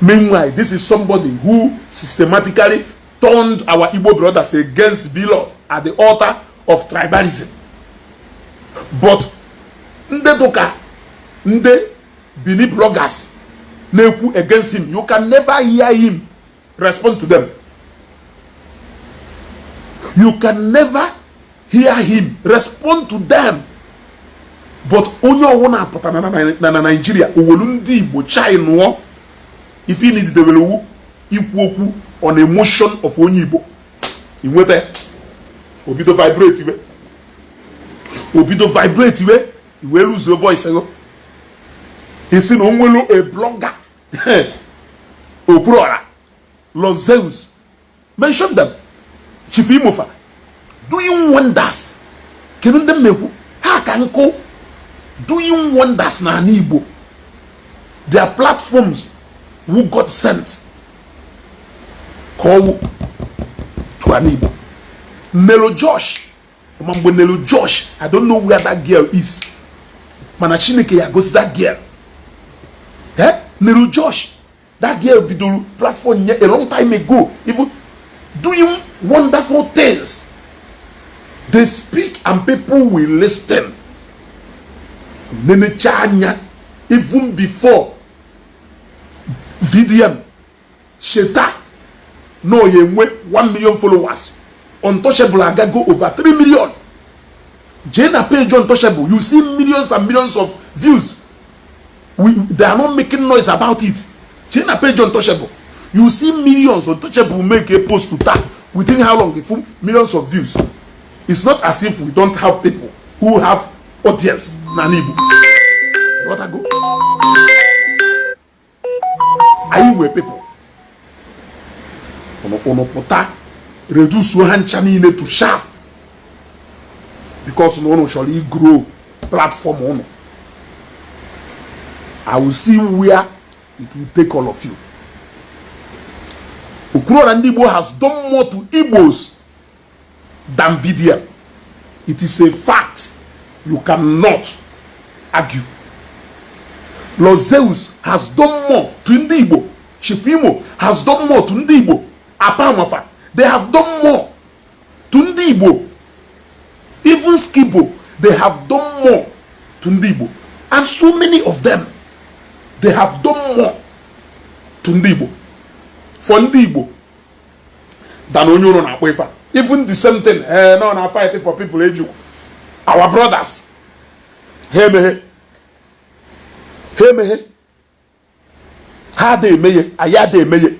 Meanwhile, this is somebody who systematically turned our Igbo brothers against Blord at the altar of tribalism. But Nde Bini bloggers neku against him. You can never hear him respond to them. You can never hear him respond to them. But onyo wana pota na Nigeria owolundi Igbo China if you need develop ikwu on emotion of onye Igbo inwete obido vibrate iwe iwe lose your voice ego. He's in onwelo a blogger. Okurora, Los Zeus. Mention them. Chifimofa. Doing wonders. Can them meku? Ha can go. Doing wonders na Igbo. Their platforms who got sent. Call to an Igbo. Nelo Josh. Mambo Nelo Josh. I don't know where that girl is. Manachineke ya goes that girl. Eh? Nero Josh. That girl bidoro platform a long time ago, even doing wonderful things. They speak and people will listen. Nenechanya, even before VDM, Sheta, no yemwe 1 million followers. Untouchable aga go over 3 million. Jena page Untouchable, you see millions and millions of views. They are not making noise about it. Jena page Untouchable, you see millions. Untouchable make a post to that within how long? Millions of views. It's not as if we don't have people who have audience. Nanibu. What I go? Are you people? Ono pota reduce one channel to shaft because no surely grow platform on. I will see where it will take all of you. Ukuro and Igbo has done more to Igbos than VDM. It is a fact. You cannot argue. Los Zeus has done more to Igbo. Shifimo has done more to Igbo. Apamafa, they have done more to Igbo. Even Skibo, they have done more to Igbo. And so many of them, they have done more to Igbo. For Igbo than Onyono na Akwefa. Even the same thing, no, I'm fighting for people, our brothers. Hey, me, how they may, aya they may.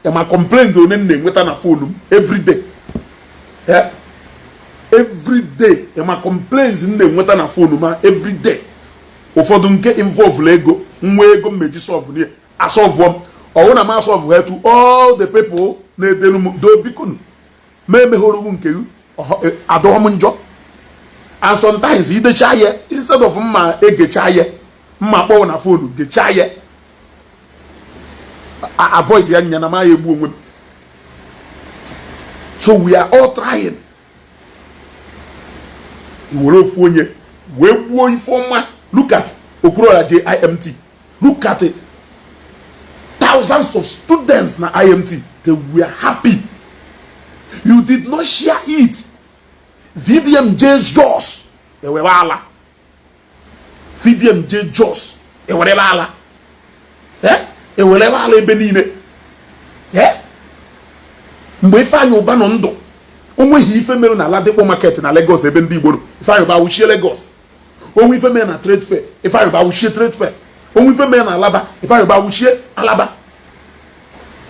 And my complaint on name with an phone every day. Yeah, every day. And my complaints in them with an phone every day. If I don't get involved, Lego, go make solve here. I solve one. Or when I'm solve where to all the people, they do become. Maybe Horunke, Adohamunjo. And sometimes he the chaye instead of ma ege chaye, ma na phone the chaye. Avoid the Yanamaye boom. So we are all trying. You will phone ye. Look at Okura JIMT. Look at it. Thousands of students na IMT. They were happy. You did not share it. VDMJ Joss. Ewewala. VDMJ Joss. Ewewala. Eh? Ewewala ebenine. Eh? Mgbe Ifeanyi Uba no ndo. Onwe hi ife mere na Ladipo market na Lagos ebe ndi Igbo. Ifeanyi Uba wuchie Lagos. Onwe ife mere na trade fair. Ifeanyi Uba wuchie trade fair. Onwe ife mere na Alaba. Ifeanyi Uba wuchie Alaba.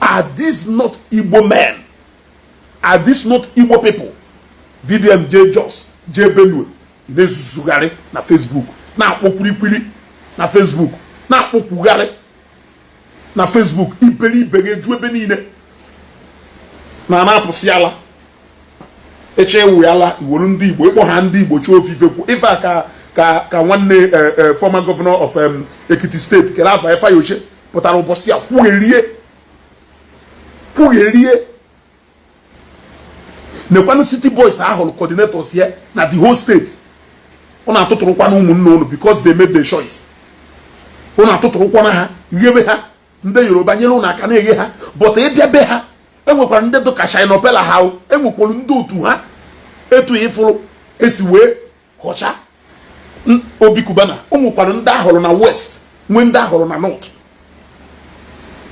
Are these not Igbo men? Are these not Igbo people? VDMJ Joss, J Benue, Inezuzugare na Facebook, na Pupuri na Facebook, na Pupugare na Facebook, Iberi Bereju Benine, na Naposiala, Eche Uyala, Iwolundi Igbo, Igbo Handi Igbo Cho Fifeku, Ifa ka one former governor of Ekiti State, Kelafa Efa Yoche, Potaro Bosia, Puyerie. The one city boys are all coordinators here, not the whole state. Ona totoro kwa no because they made the choice. Ona totoro kwa na ha, yebe ha, nde Yoruba nyelo na aka na ege ha, but e bia be ha, enwekwara nde do ka shine opela ha, enwekwolu nde otu ha, etu ifulu esi we hocha. Obi Kubana, enwekwara nde ahoro na west, nwe nde ahoro na north.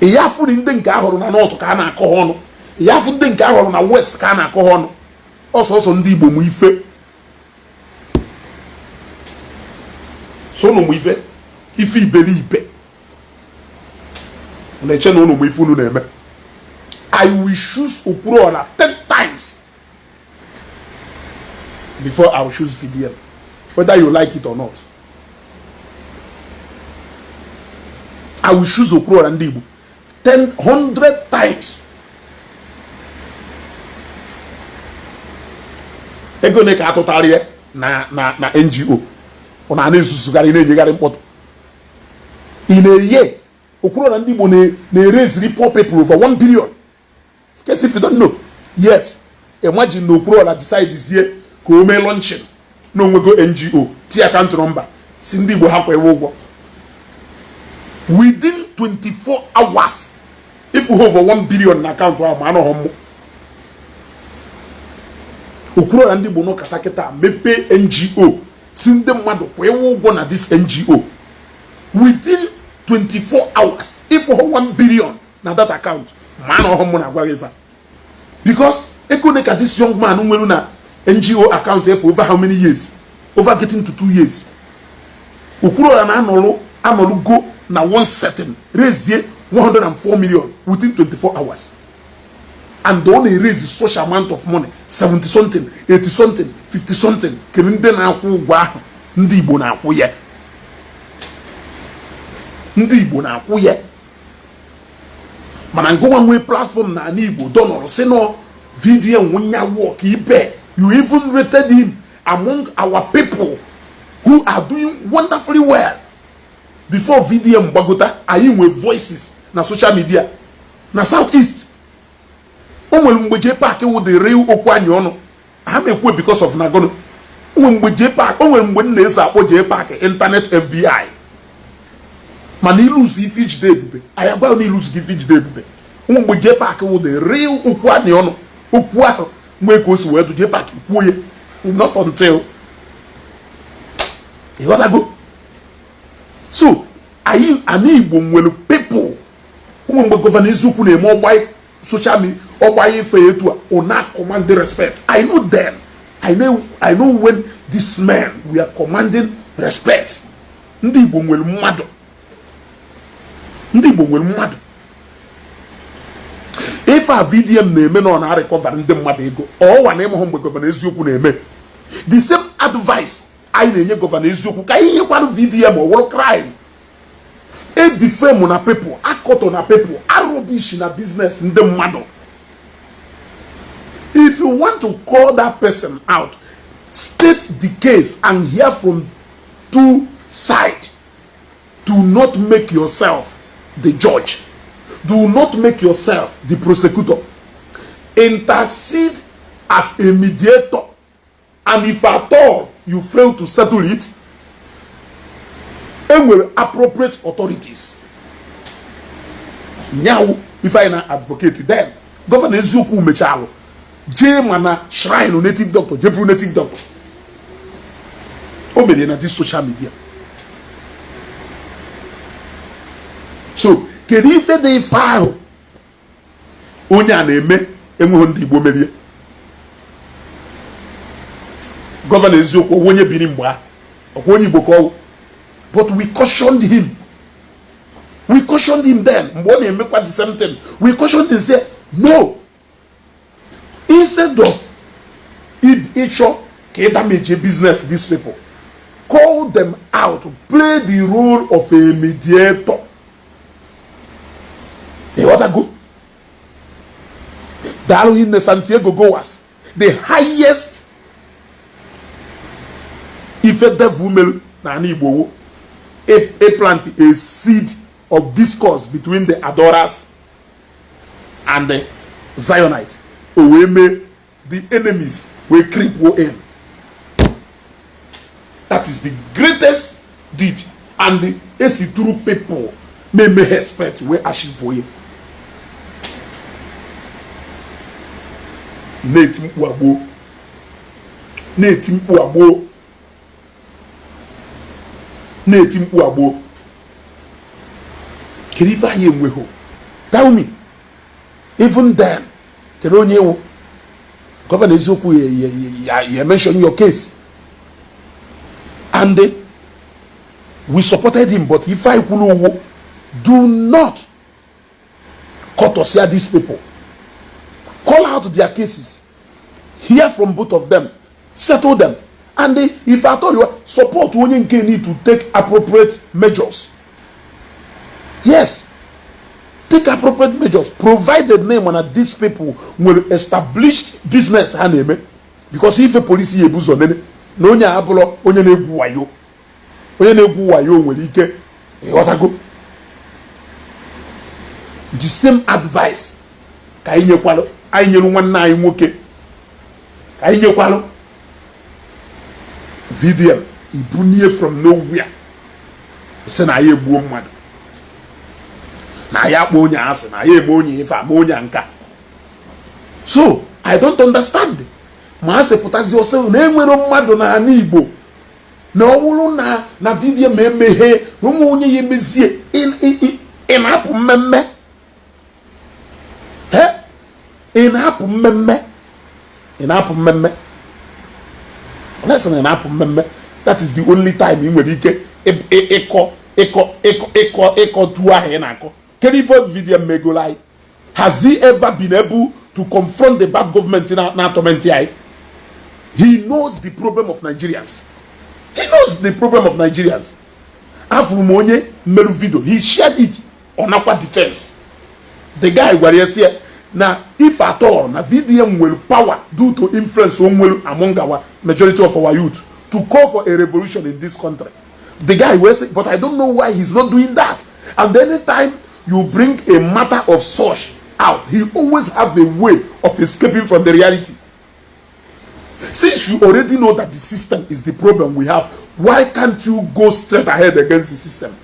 E ya furu nde nke ahoro na north ka na akọ hono. Ya fu ndị nke ahụrụ na west ka a na-akọ ha ọnụ ọsọsọ ndị Igbo mụ ife so ụnụ mụ ife iberibe na-eche na ụnụ mụ ife unu na-eme. I will choose Okuruọra 10 times before I will choose VDM, whether you like it or not. I will choose Okuruọra ndị Igbo 100 times. Ego ne ka atụtara ya na NGO ọ na-ezuzugara na-enyegharị mkpọtụ ị na-eye Okuruọra ndị Igbo na-ereziri poor people over 1 billion. In case if you don't know yet, imagine na Okuruọra decide zie ka o mee launching na onwego NGO tie account number si ndị Igbo ha kwa ewe ụgwọ within 24 hours. If we have over 1 billion na account wa ma no homo. Okuro and Igbo no kataketa mepe NGO. Sinde mmadu kwa ewo ụgwọ na this NGO. Within 24 hours, if we have 1 billion na that account, ma no homo na gwa giver. Because ekoneka this young man nwelu na NGO account for over how many years? Over getting to 2 years. Okuro na anolu go na one setting raise 104 million within 24 hours. And they only raise such amount of money, 70 something, 80 something, 50 something. Keninde na akwu gwa ndị Igbo na akwu ye. Ndị Igbo na akwu ye. Mana ngo one way platform na Igbo donor say no VDM wonya work ibe. You even rated him among our people who are doing wonderfully well. Before VDM Bagota, I am with voices na social media na Southeast. Onwere mgbe J Park with the real okwanyo ono. Ha mekwe because of Nagono. Onwere mgbe J Park, onwere mgbe na-esa akpọ J Park internet FBI. Man he lose the fiji day bube. I agba ni lose the fiji day bube. Onwere mgbe J Park with the real okwanyo ono. Okwu ahụ mgbe ko si wedu J Park kwuye. Not until you gotta go. So, ani Igbo nwere people who mgbe governor Eziokwu na-eme ọgbanye social media ọgbanye ife etu a ona command the respect. I know them. I know when these men we are commanding respect. Ndị Igbo nwere mmadụ. Ndị Igbo nwere mmadụ. If a VDM na-eme na recover ndị mmadụ ego, ọwa na ịmụ mgbe governor Eziokwu na-eme. The same advice I na-enye governor Eziokwu ka ihe kwara VDM or war crime. E defame na people, akoto na people, rubbish na business ndị mmadụ. If you want to call that person out, state the case and hear from two sides. Do not make yourself the judge. Do not make yourself the prosecutor. Intercede as a mediator. And if at all you fail to settle it, and will appropriate authorities. Now, if I na advocate them, Governor Eziokwu mechalo, Mana shrine o native doctor, Jebru native doctor. O mere na this social media. So, kedu ife dey file onye a na-eme enweghị ndị Igbo merie. Governor Eziokwu onye biri mgbe a ọkwa onye Igbo ka. But we cautioned him. We cautioned him then. Mgbe ọ na-emekwa the same thing. We cautioned him say no. Instead of each can damage a business, these people, call them out to play the role of a mediator. They ought to go. Dalu in the Santiago Goas, the highest effective woman na Igbo, a plant a seed of discourse between the adorers and the Zionite. The enemies will creep in. That is the greatest deed, and the AC true people may expect we achieve for you. Netim Uabo. Netim Uabo. Netim Uabo. Can you find him? Tell me. Even then, Governor Eziokwu, you mentioned your case. And we supported him, but if I do not cut us here, these people. Call out their cases. Hear from both of them. Settle them. And if I told you, support when you need to take appropriate measures. Yes. Take appropriate measures. Provide the name and these people will establish business. Because if a police is on it, no one ablo onye na-egwu wayo. Onye na-egwu wayo nwere ike go. The same advice ka anyị nyekwalo, anyị nyelu nwanne anyị nwoke. Ka anyị nyekwalo. VDM ibunie from nowhere. Ese na anyị egbuo mmadụ. na ya kpọ onye asị na ya eme onye ife ama onye nka. So I don't understand. Ma asị pụtazi ọsọ na enwere mmadụ na ana Igbo na ọwụrụ na vidiyo ma emeghe na ụmụ onye ya emezie ị na-apụ mmemme. Ị na-apụ mmemme. Listen, ị na-apụ mmemme. That is the only time ị nwere ike ịkọ tu ahụ ị na-akọ. Kedu ife vidiyo mmegolai? Has he ever been able to confront the bad government na torment ya? He knows the problem of Nigerians. After monye meru video, he shared it on Aqua Defense. The guy gwara ya na if at all na VDM will power due to influence among our majority of our youth to call for a revolution in this country. The guy will say, but I don't know why he's not doing that. And anytime you bring a matter of such out, he always have a way of escaping from the reality. Since you already know that the system is the problem we have, why can't you go straight ahead against the system?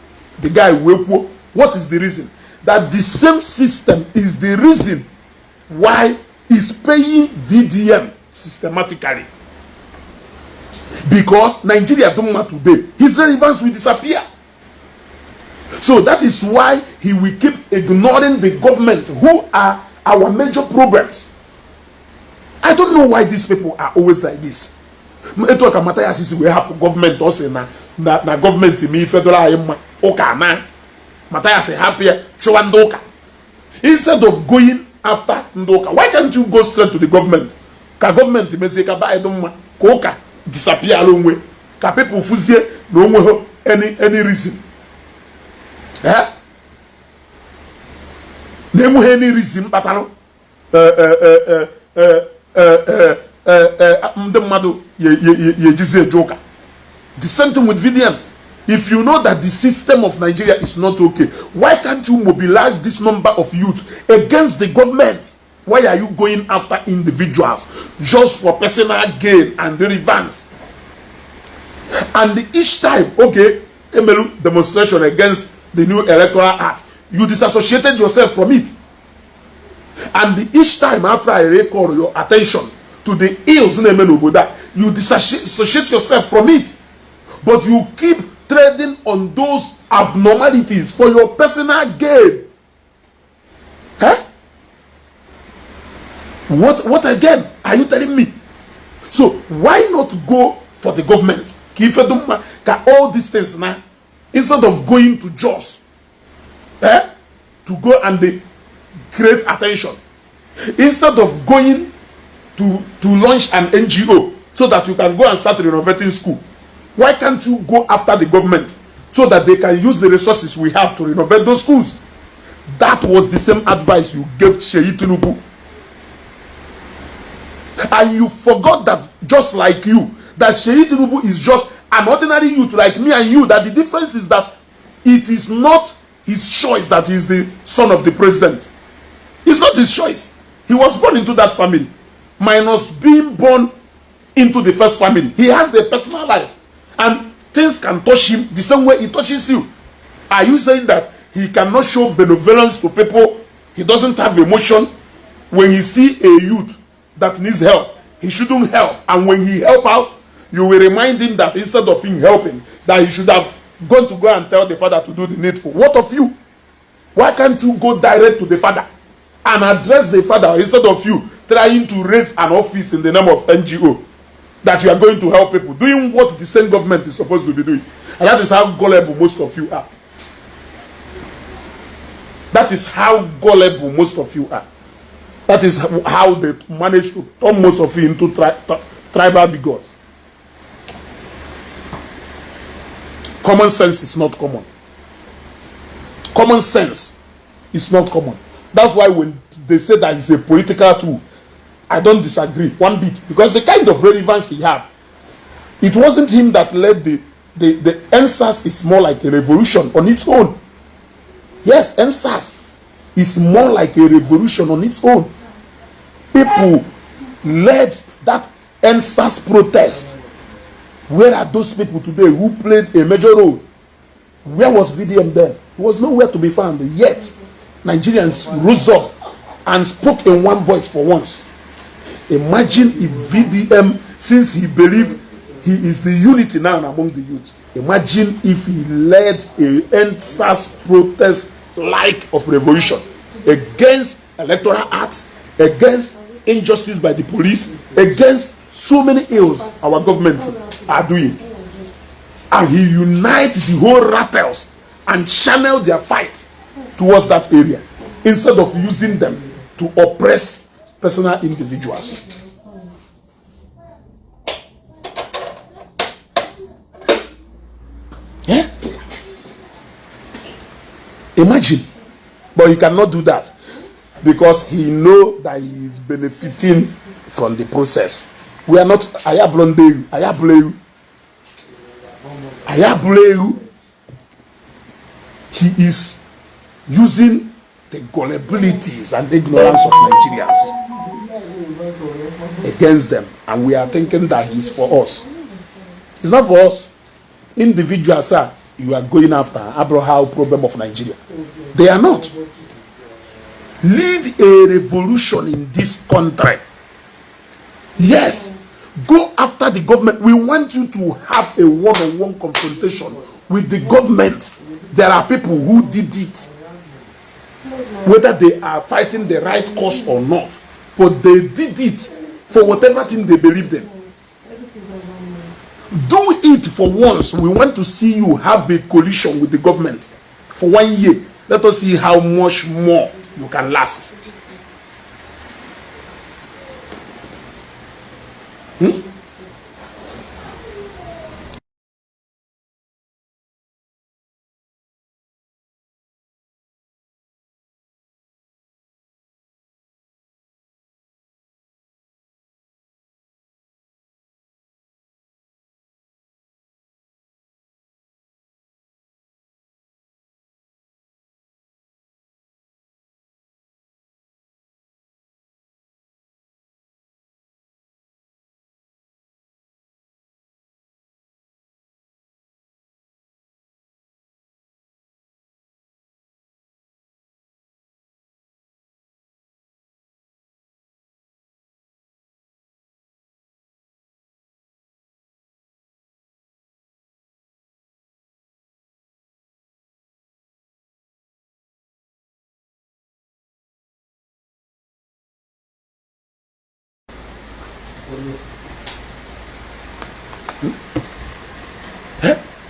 The guy will, what is the reason? That the same system is the reason why he's paying VDM systematically. Because Nigeria don't matter today, his relevance will disappear. So that is why he will keep ignoring the government, who are our major problems. I don't know why these people are always like this. Eto akamata ya sisi we have government also na government mi federal ayema oka na mataya say happy show ndoka. Instead of going after ndoka, why can't you go straight to the government? Ka government mezi ka ba edom ka oka disappear alone, ka people fuzie no onwe any reason. Nemu any reason patalo the same thing with VDM. If you know that the system of Nigeria is not okay, why can't you mobilize this number of youth against the government? Why are you going after individuals just for personal gain and relevance? And each time, okay, Emelu demonstration against the new electoral act, you disassociated yourself from it. And each time after I recall your attention to the ills in Emelu, you disassociate yourself from it. But you keep trading on those abnormalities for your personal gain. Huh? What again are you telling me? So why not go for the government? All these things now, instead of going to Jos, to go and create attention, instead of going to launch an NGO so that you can go and start renovating school, why can't you go after the government so that they can use the resources we have to renovate those schools? That was the same advice you gave Sheyi Tinubu. And you forgot that, just like you, that Sheyi Tinubu is just an ordinary youth like me and you, that the difference is that it is not his choice that he is the son of the president. It's not his choice. He was born into that family. Minus being born into the first family, he has a personal life. And things can touch him the same way it touches you. Are you saying that he cannot show benevolence to people? He doesn't have emotion. When he see a youth that needs help, he shouldn't help. And when he help out, you will remind him that instead of him helping, that he should have gone to go and tell the father to do the needful. What of you? Why can't you go direct to the father and address the father instead of you trying to raise an office in the name of NGO that you are going to help people, doing what the same government is supposed to be doing? And that is how gullible most of you are. That is how gullible most of you are. That is how they manage to turn most of you into tribal bigots. Common sense is not common. Common sense is not common. That's why when they say that it's a political tool, I don't disagree one bit, because the kind of relevance he have, it wasn't him that led the NSAS is more like a revolution on its own. Yes, NSAS is more like a revolution on its own. People led that NSAS protest. Where are those people today who played a major role? Where was VDM then? He was nowhere to be found. Yet, Nigerians rose up and spoke in one voice for once. Imagine if VDM, since he believed he is the unity now among the youth, imagine if he led a end-SARS protest like of revolution against electoral act, against injustice by the police, against so many ills our government are doing. And he unites the whole rattles and channel their fight towards that area instead of using them to oppress personal individuals. Yeah? Imagine. But he cannot do that because he knows that he is benefiting from the process. We are not Ayablonde, Ayableu. Ayableu. He is using the gullibilities and ignorance of Nigerians against them, and we are thinking that he is for us. It's not for us. Individuals, sir, you are going after Abraham problem of Nigeria. They are not. Lead a revolution in this country. Yes, go after the government. We want you to have a one-on-one confrontation with the government. There are people who did it, whether they are fighting the right cause or not, but they did it for whatever thing they believed in. Do it for once. We want to see you have a coalition with the government for 1 year. Let us see how much more you can last.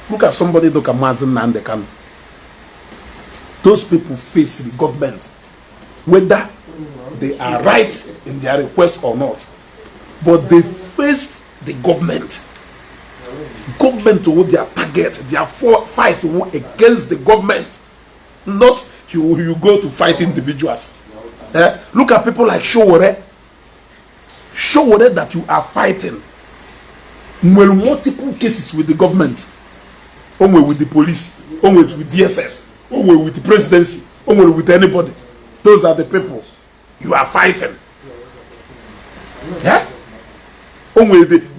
Look at somebody like Mazen and Kanu. Those people face the government, whether they are right in their request or not. But they faced the government. Government was their target, their fight against the government. Not you go to fight individuals. Look at people like Showore. Showore that you are fighting. Well, multiple cases with the government. Only with the police, only with DSS, only with the presidency, only with anybody. Those are the people you are fighting. Yeah?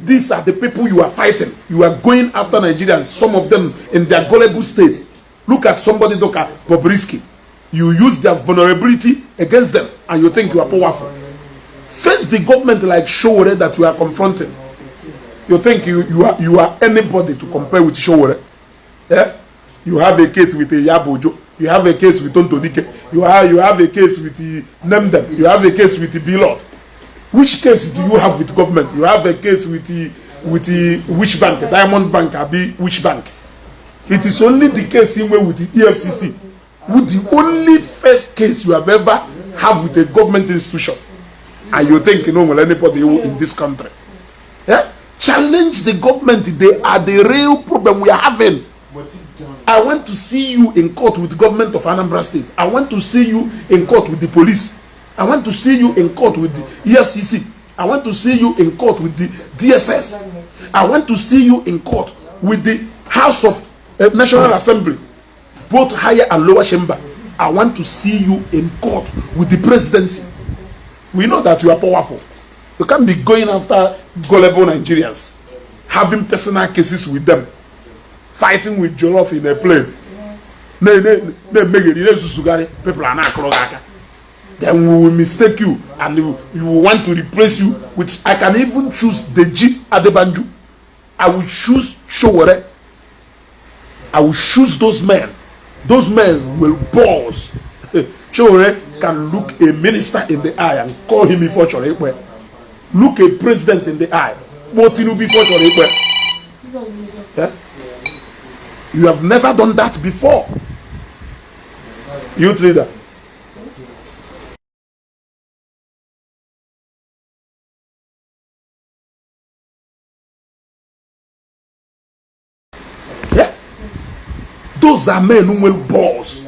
These are the people you are fighting. You are going after Nigerians, some of them in their gullible state. Look at somebody like Bobrisky. You use their vulnerability against them and you think you are powerful. Face the government like Showore that you are confronting. You think you are anybody to compare with Showore. Yeah? You have a case with Yabojo. You have a case with Tontodike. You have a case with Nemdem. You have a case with Blord. Which case do you have with government? You have a case with which bank? Diamond Bank, Abi, which bank? It is only the case in with the EFCC. With the only first case you have ever have with a government institution. And you think well, anybody in this country. Yeah? Challenge the government. They are the real problem we are having. I want to see you in court with the government of Anambra State. I want to see you in court with the police. I want to see you in court with the EFCC. I want to see you in court with the DSS. I want to see you in court with the House of National Assembly, both higher and lower chamber. I want to see you in court with the presidency. We know that you are powerful. You can't be going after gullible Nigerians, having personal cases with them, fighting with Jollof in a plane. people are not. Then we will mistake you and we will want to replace you with. I can even choose Deji Adebanju. I will choose Showore. I will choose those men. Those men will pause. Showore can look a minister in the eye and call him before Chorekwe. Look a president in the eye. Motinu before Chorekwe. Yeah? You have never done that before. Youth leader. Yeah. Those are men who will boss.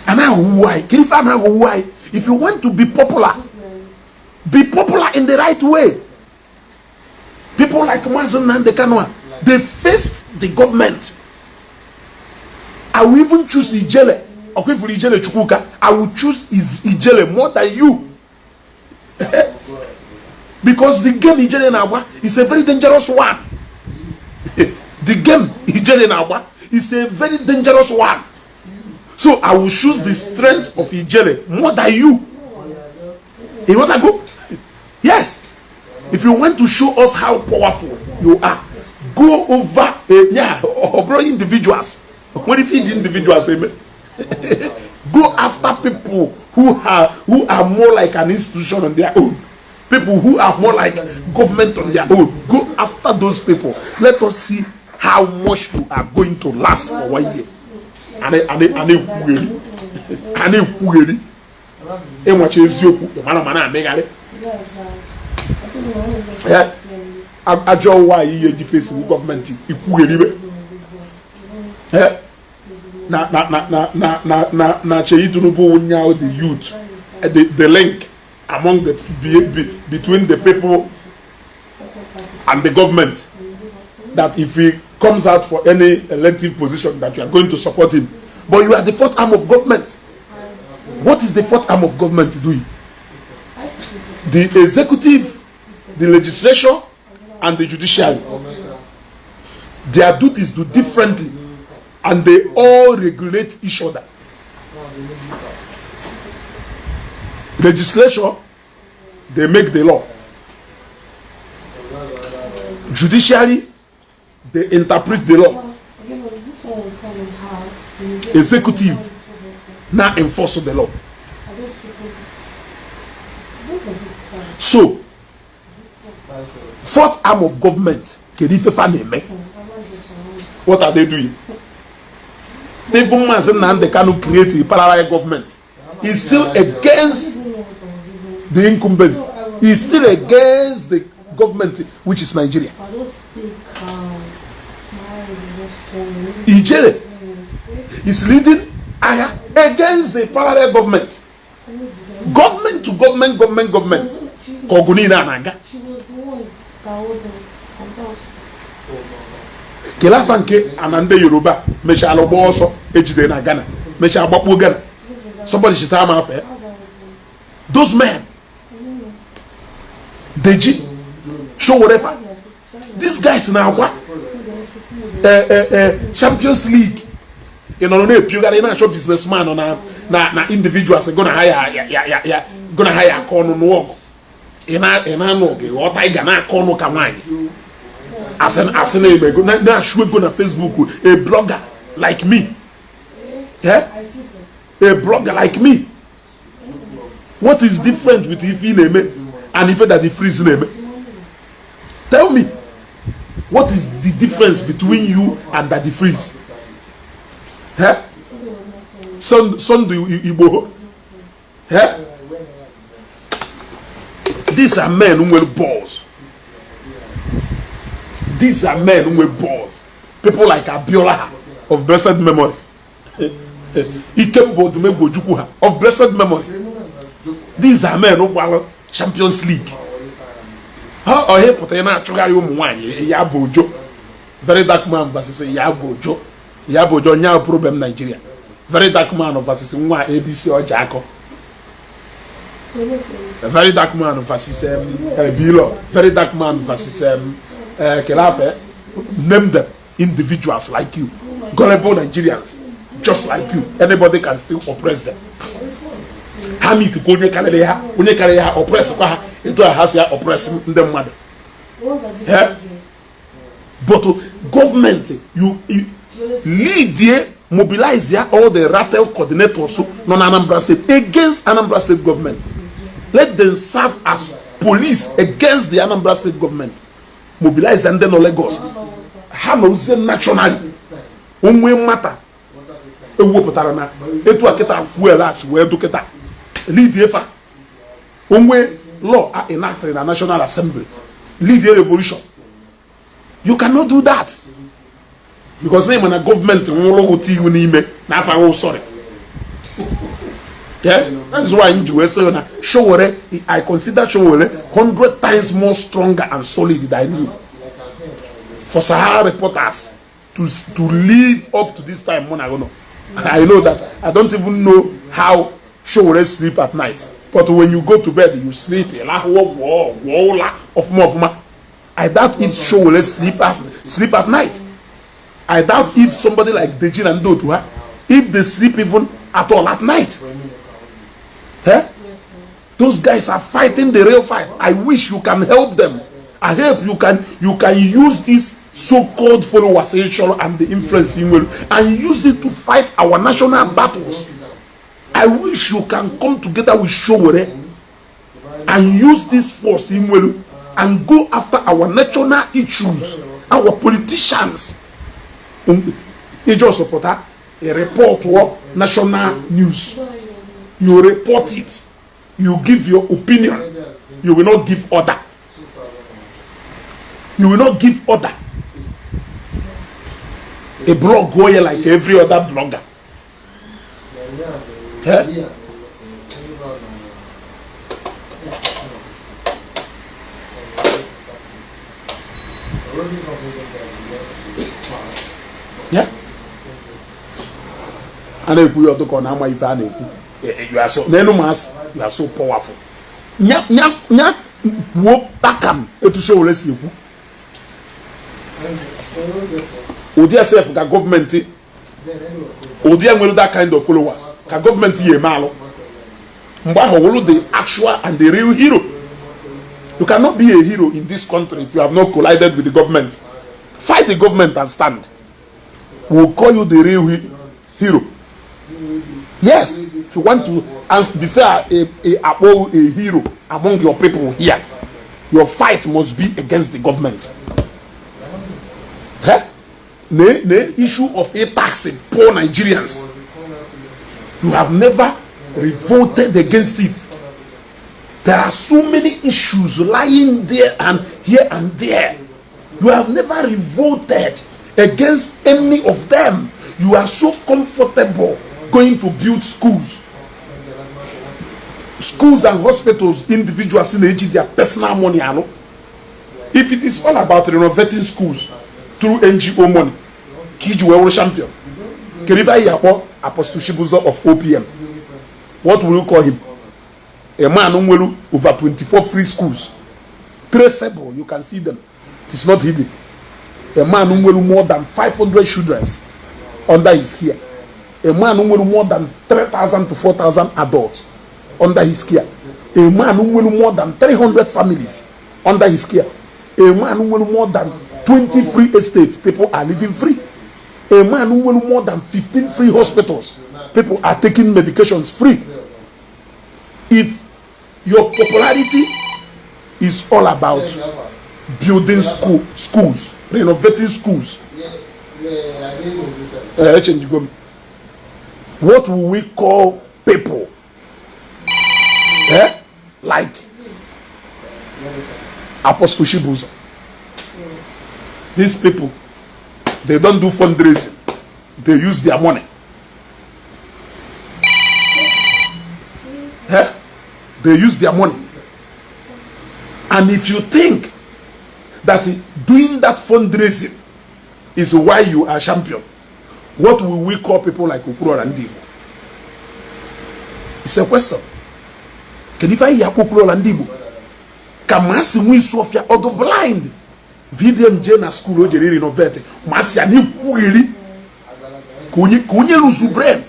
And now why? If you want to be popular in the right way. People like Mazan and Dekanwa, they faced the government. I will even choose Ijele. Okay, for Ijele Chukuka, I will choose Ijele more than you. Because the game Ijele Nawa is a very dangerous one. The game Ijele Nawa is a very dangerous one. So I will choose the strength of Ijele more than you. You want to go? Yes. If you want to show us how powerful you are, go over individuals. What if it's individuals? Go after people who are more like an institution on their own. People who are more like government on their own. Go after those people. Let us see how much you are going to last for 1 year. Yeah, I draw why you face with government. Yeah, na the youth, the link among the between the people and the government. That if he comes out for any elective position, that you are going to support him. But you are the fourth arm of government. What is the fourth arm of government doing? The executive, the legislature, and the judiciary. Their duties do differently, and they all regulate each other. Legislature, they make the law. Judiciary, they interpret the law. Executive now enforce the law. So, fourth arm of government, what are they doing? They cannot create a parallel government. He's still against the incumbent. He's still against the government, which is Nigeria. Ijele is leading against the parallel government. Government to government. Kogunina naga. Kelafanke anande Yoruba mecha alobo oso ejide na Ghana mecha agbakpo Ghana. Somebody should tell me affair. Those men, Deji, show whatever. These guys now what? Champions League. You know, you got a show businessman on na individuals are gonna hire a corner work. In a no what I gonna corner kamani. As an go na show go na Facebook a blogger like me. Yeah? A blogger like me. What is different with Ifi name and if that the freeze name? Tell me. What is the difference between you and Daddy Freeze? Huh? Sunday Igbo. Huh? These are men who will balls. These are men who will balls. People like Abiola of blessed memory. Ikembo Dumegojukuha of blessed memory. These are men who will Champions League. How are you putting a sugar one? Yabojo. VeryDarkMan versus Yabojo. Yabojo, no problem, Nigeria. VeryDarkMan versus Nwa ABC or Jacko. VeryDarkMan versus Bilo. VeryDarkMan versus Kelafe. Name them individuals like you. Gullible Nigerians. just like you. Anybody can still oppress them. Hamid onye karịrị ha oppress kwa ha etu ha si oppress ndị mmadụ. But government, you lead mobilize all the rattle coordinators non Anambra State against Anambra State government. Let them serve as police against the Anambra State government. Mobilize and then Lagos. How nationally? Onwe matter. Ewoputara na etu aketa fuel as we educate. Lead efa. Onwe law are enacted in the National Assembly. Lead a revolution. You cannot do that. Because name and a government sorry. Yeah? That's why in USA I consider Showore 100 times more stronger and solid than you. For Sahara reporters to live up to this time, I know that I don't even know how Showore sleep at night. But when you go to bed, you sleep. I doubt if Showore sleep at night. I doubt if somebody like Detention and Dotua, if they sleep even at all at night. Those guys are fighting the real fight. I wish you can help them. I hope you can use this so-called followers and the influence and use it to fight our national battles. I wish you can come together with Showore and use this force and go after our national issues, our politicians. Just support a report to national news. You report it. You give your opinion. You will not give order. You will not give order. A blog going like every other blogger. Yeah. And if we are talking about you are so you are so powerful. Bakam to show less you. Would you say that government? Would you have that kind of followers? Can government ye malo? Mbaho the actual and the real hero. You cannot be a hero in this country if you have not collided with the government. Fight the government and stand. We'll call you the real hero. Yes, if you want to be fair, a hero among your people here, your fight must be against the government. The issue of a tax in poor Nigerians, you have never revolted against it. There are so many issues lying there and here and there. You have never revolted against any of them. You are so comfortable going to build schools and hospitals. Individuals in their personal money. If it is all about renovating schools through NGO money, Kiju World Champion, Keriva Yapo, Apostle Shibuzo of OPM, what will you call him? A man who over 24 free schools, traceable. You can see them. It is not hidden. A man who will more than 500 children under his care. A man who will more than 3,000 to 4,000 adults under his care. A man who will more than 300 families under his care. A man who will more than 20 free estates. People are living free. A man who will more than 15 free hospitals. People are taking medications free. If your popularity is all about building schools, renovating schools, what will we call people? Like Apostle Shibuzo. These people, they don't do fundraising. They use their money. They use their money. And if you think that doing that fundraising is why you are champion, what will we call people like Okuro and Ndibo? It's a question. Can you find Okuro and Ndibo? Kamasi Mui Sofia or the blind? VDM Jena school or Jerry Novete. Masiani Kuiri. Kunye lose brain.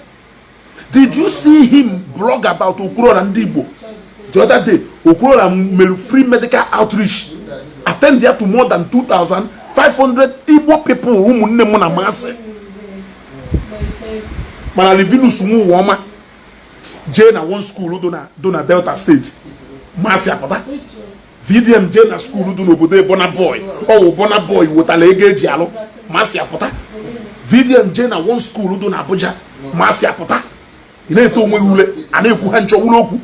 Did you see him blog about Okuro and Igbo? The other day, Okuro made free medical outreach. Attend there to more than 2,500 Igbo people who munne mona masse. Mana living sumu woma. Jane one school dona Delta State. Masse apota. VDM Jane school do no bode Bona Boy. Oh Bona Boy wotale ege jialo. Masse apota. VDM Jane one school do na Abuja. Masse apota. Ineto onwe ule ana-ekwu ha nchọwuloku.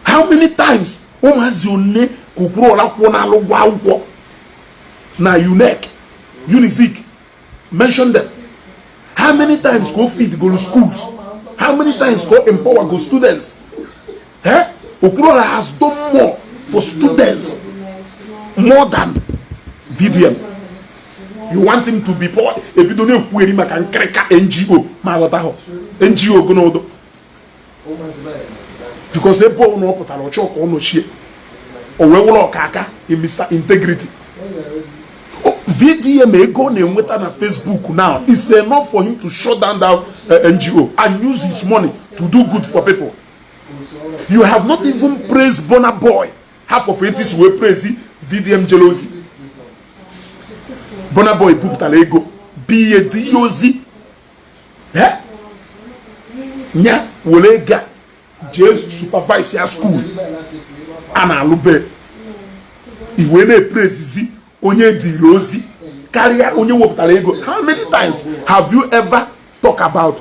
How many times ụmụazị one kụkwuru ọlakwụkwọ na-alụ gwa akwụkwọ na UNEC, UNIZIK, mention them. How many times go feed go to schools? How many times go empower go students? Okurola has done more for students more than VDM. You want him to be poor? If you don't know who he can crack NGO, NGO gonodo. Because they poor no put a chalk on no shit. Or we will kaka in Mr. Integrity. VDM go name with on Facebook now. It's enough for him to shut down that NGO and use his money to do good for people. You have not even praised Bona Boy. Half of it is we praise VDM jealousy. Bona Boy puputala ego be a DOZ. Nya wolega just supervise your school. Ana lube. Iwe na praise onye dilozi. Carry onye woputala ego. How many times have you ever talked about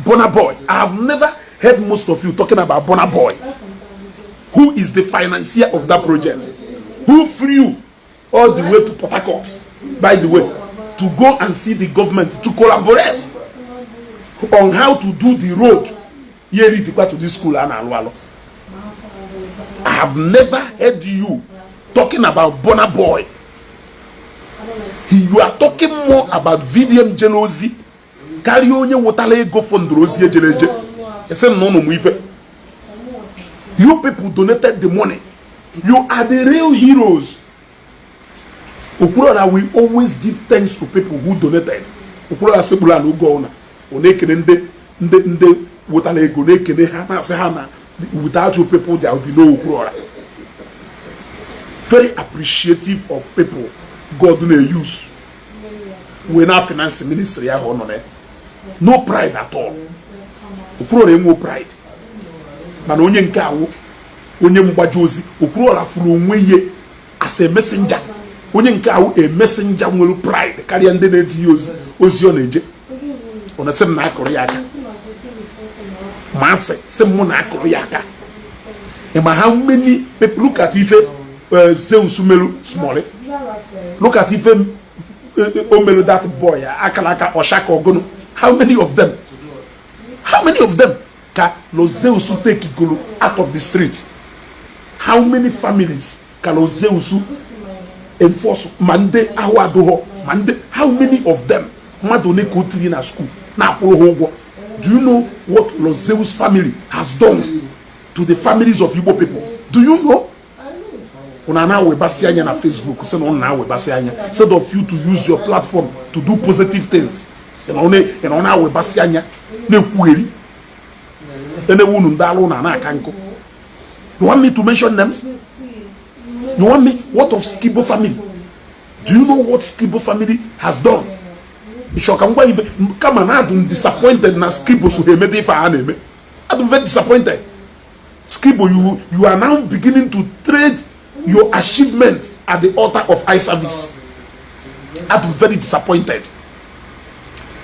Bona Boy? I have never heard most of you talking about Bona Boy. Who is the financier of that project? Who flew you all the way to Port Harcourt, by the way, to go and see the government to collaborate on how to do the road yearly to this school? I have never heard you talking about Bona Boy. You are talking more about VDM jealousy. Carry on your water go for Ndrozi jeleje. You people donated the money. You are the real heroes. Okurola will always give thanks to people who donated. Okurola sebula no go na. Onekene nde water ego nekene ha na say ha na. Without you people there will be no Okurola. Very appreciative of people God will use. We na finance ministry ya hono ne. No pride at all. Okurola no pride. Mana onye nke awo onye mgbaji ozi Okurola furu onwe ye as a messenger. Onye nke awo a messenger nwere pride karịa ndị na-eji ozi ọ na-eje. Ona sem na akụrụ ya aka. Ma sị sem na akụrụ ya aka. Ema how many people look at ife Zeus melu small. Look at ife omelu that boy akalaka Oshaka Ogono. How many of them? How many of them can Zeus take Igolo out of the street? How many families can Zeus enforce Mande Awadoho? Mande, how many of them? Madone Kotri in a school. Now, do you know what Zeus family has done to the families of Igbo people? Do you know? Unana we basianya na Facebook. Instead of you to use your platform to do positive things. You want me to mention names? You want me? What of Skibo family? Do you know what Skibo family has done? Come on, I'm disappointed na Skibo so he made it. I'm very disappointed. Skibo, you are now beginning to trade your achievement at the altar of eye service. I'm very disappointed.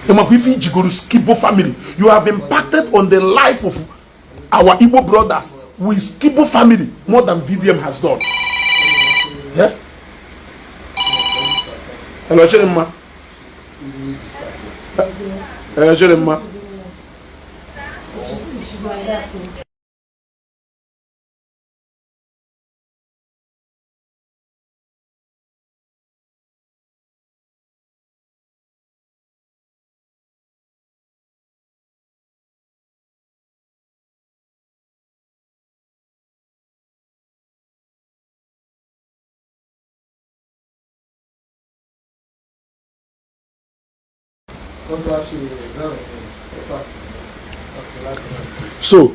Skibo family, you have impacted on the life of our Igbo brothers with Skibo family more than VDM has done. Yeah? Hello, Jeremiah. Jeremiah. So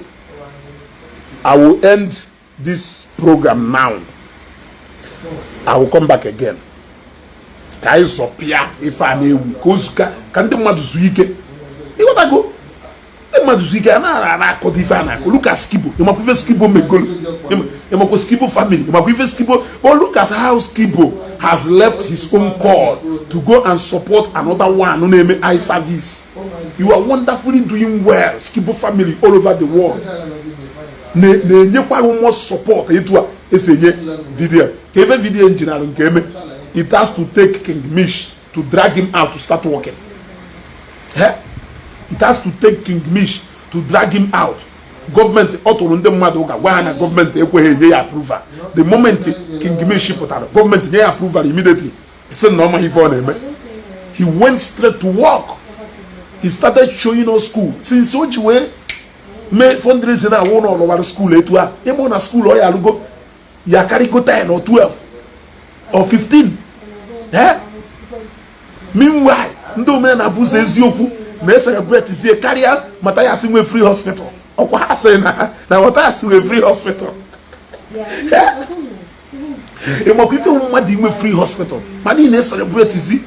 I will end this program now. I will come back again. Ka izopia ife a na-ewu ka ozuka ka ndị mmadụ zuo ike. Ịghọtago? Ndị mmadụ zuo ike na akọdo ife a na-akọ. Look at Skibo. Ịmakwa ife Skibo megolo. Ịmakwa Skibo family. Ịmakwa ife Skibo. But look at how Skibo has left his own call to go and support another one who name eye service. You are wonderfully doing well, Skibo family all over the world. Ne more support etu a esenye video. Ka ebe video engineer nke eme. It has to take King Mish to drag him out to start working. Eh? It has to take King Mish to drag him out. Government otorunde mmadu ga gwa na government ekweghị nye ya approval. The moment King Mish pụtara, government nye ya approval immediately. Say no ma ife ọ na-eme. He went straight to work. He started showing us school. Since oji we me fundraising na won all over school etu a. Emo na school o ya lugo ya carry go 10 or 12 or 15. Eh? Meanwhile, ndị omena na-abụzi eziokwu na-celebrate zie karịa Matthias nwe free hospital. Ọkwa ha sị na Matthias nwe free hospital. Ịmakwa ife mmadụ inwe free hospital ma ị na-celebrate zi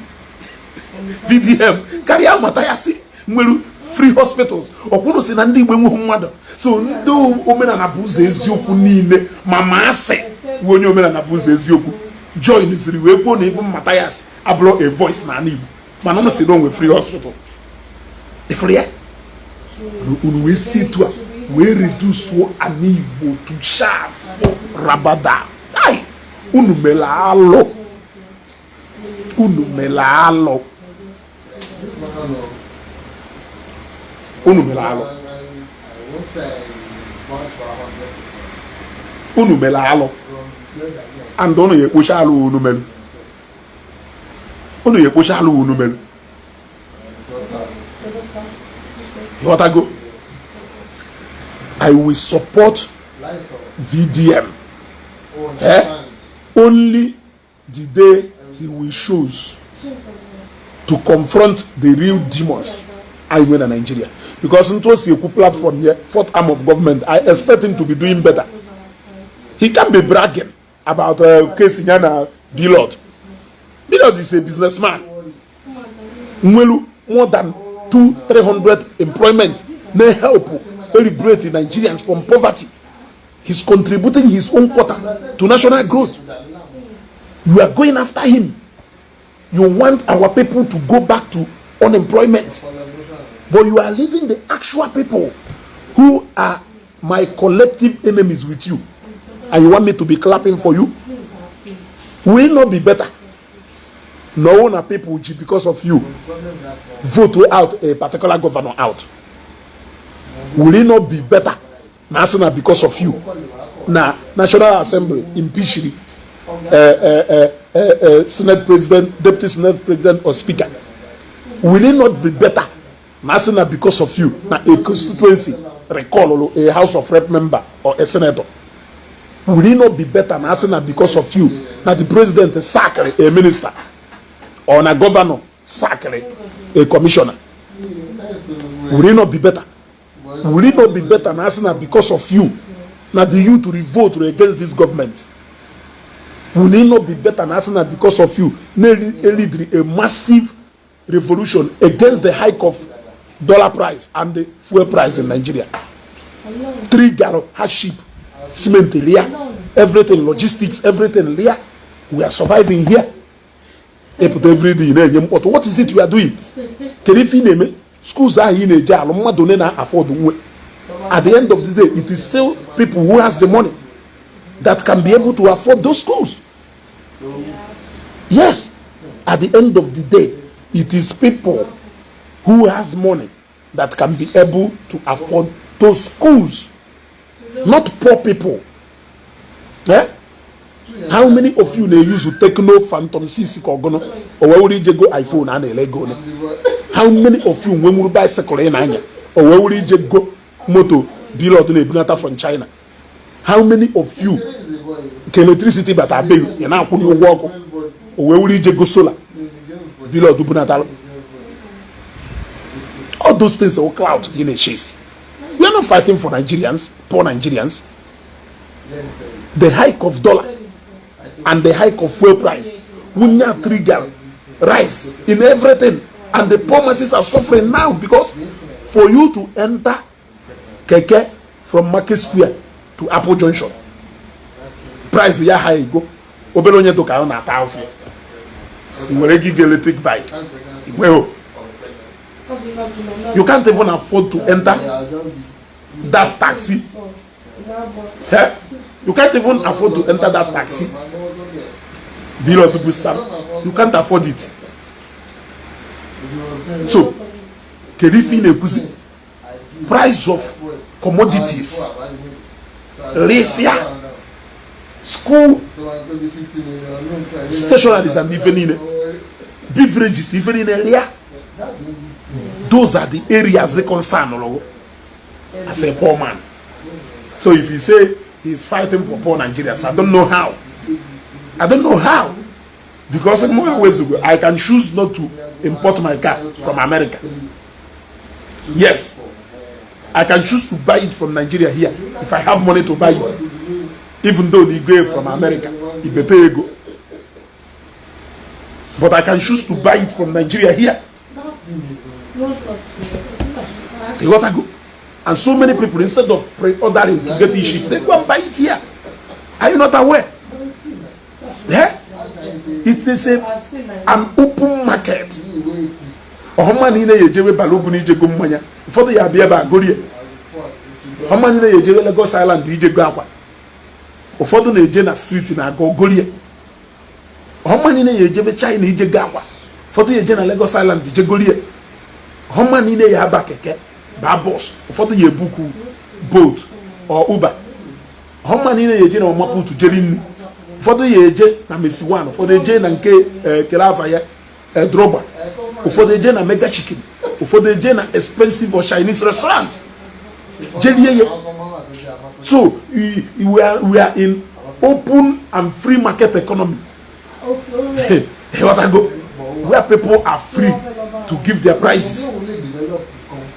VDM karịa Matthias nwere free hospitals. Ọkwụrụ si na ndị Igbo enweghị mmadụ. So ndị omena na-abụzi eziokwu niile ma masị onye omena na-abụzi eziokwu. Join ziri wee kwuo na even Matthias abụrụ a voice na Igbo mana ọ si na onwe free hospital. Ifere ya unu wee si etu a wee reduce an Igbo to chaff rabada. Ai unu mere alụ. Unu mere alụ. Unu mere alụ. Unu mere alụ. And unu ye-ekpocha alụ unu melu. Unu ye-ekpocha alụ unu melu. You want to go? I will support VDM. Only the day he will choose to confront the real demons I win in Nigeria. Because it was a platform here, fourth arm of government. I expect him to be doing better. He can't be bragging about case in Blord. Blord is a businessman. More than 200-300 employment may help liberate Nigerians from poverty. He's contributing his own quota to national growth. You are going after him. You want our people to go back to unemployment, but you are leaving the actual people who are my collective enemies with you, and you want me to be clapping for you? Will it not be better? No one people because of you vote out a particular governor out. Will it not be better? National because of you. Now National Assembly impeach Senate President, Deputy Senate President or Speaker. Will it not be better? National because of you. Now a constituency recall a House of Rep member or a senator. Will it not be better? National because of you. Now the president sack a minister. Or a governor sack a commissioner. Will it not be better? Will it not be better national because of you? Now the youth to revolt against this government. Will it not be better national because of you? Lead a massive revolution against the hike of dollar price and the fuel price in Nigeria. 3 gallon hardship, cement everything, logistics, everything. We are surviving here. Every day, but what is it you are doing? Schools are in a jail. Afford. At the end of the day, it is still people who has the money that can be able to afford those schools. Yes, at the end of the day, it is people who has money that can be able to afford those schools, not poor people. Eh? How many of you they use to take no Phantom 6 or go where would you go iPhone and a Lego? How many of you when we buy bicycle in Anya or where would you go moto Blord Bunata from China? How many of you can electricity but I beg you now put your walk or where would you go solar Blord Bunata? All those things are clout in a chase. We are not fighting for Nigerians, poor Nigerians. The hike of dollar and the hike of fuel price will not trigger rise in everything. And the poor masses are suffering now because for you to enter Keke from Market Square to Apple Junction, price ya high go. Obelonye to ka na ta ofe. Nwere gig electric bike. You can't even afford to enter that taxi. Yeah? You can't even afford to enter that taxi. Below people stand. You can't afford it. So, Kerifi Nekuzi, price of commodities, racia, school, stationaries and even in beverages, even in area. Those are the areas they concern as a poor man. So if you say he's fighting for poor Nigerians, I don't know how. I don't know how. Because in more ways I can choose not to import my car from America. Yes. I can choose to buy it from Nigeria here if I have money to buy it. Even though they go from America, it better go. But I can choose to buy it from Nigeria here. You gotta go. And so many people, instead of pre-ordering to get it shipped, they go and buy it here. Are you not aware? Yeah? It is an open market. Homani na yejewe balogu ni jego mmanya. Ufodo ya bia ba gorie. Homani na yejewe Lagos Island ije go akwa. Ufodo na yeje na street na go gorie. Homani na yejewe China ije go akwa. Ufodo yeje na Lagos Island ije gorie. Homani na ya ba keke ba bus. Ufodo ye buku boat or Uber. Homani na yeje na Maputo jerini. Ufodo yeje na Messi One. Ufodo yeje na nke Kelava ya Droba. Ufodo yeje na Mega Chicken. Ufodo yeje na expensive or Chinese restaurant. So we are in open and free market economy. What I go? Where people are free to give their prices.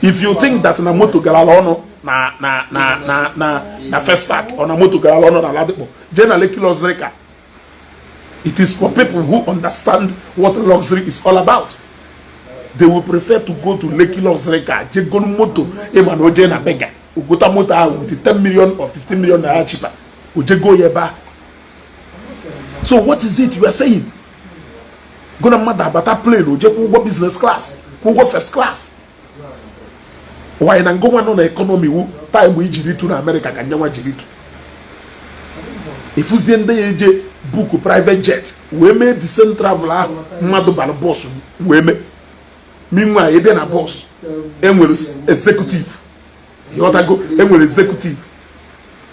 If you think that na moto galalono na first stack or na moto galalono na ladipo, generally luxury car. It is for people who understand what luxury is all about. They will prefer to go to Lekki luxury car. Je go moto e man oje na bega. Ugota moto with 10 million or 15 million naira cheaper. Oje go yeba. So what is it you are saying? Gonna matter about a plane oje go business class, go first class. Why na go one on the economy wo time we jiritu na America kan nyanwa jiritu. If you send the book private jet, we made the same traveler madu bal boss we me. Meanwhile, you be na boss. And will executive. You want to go? And will executive.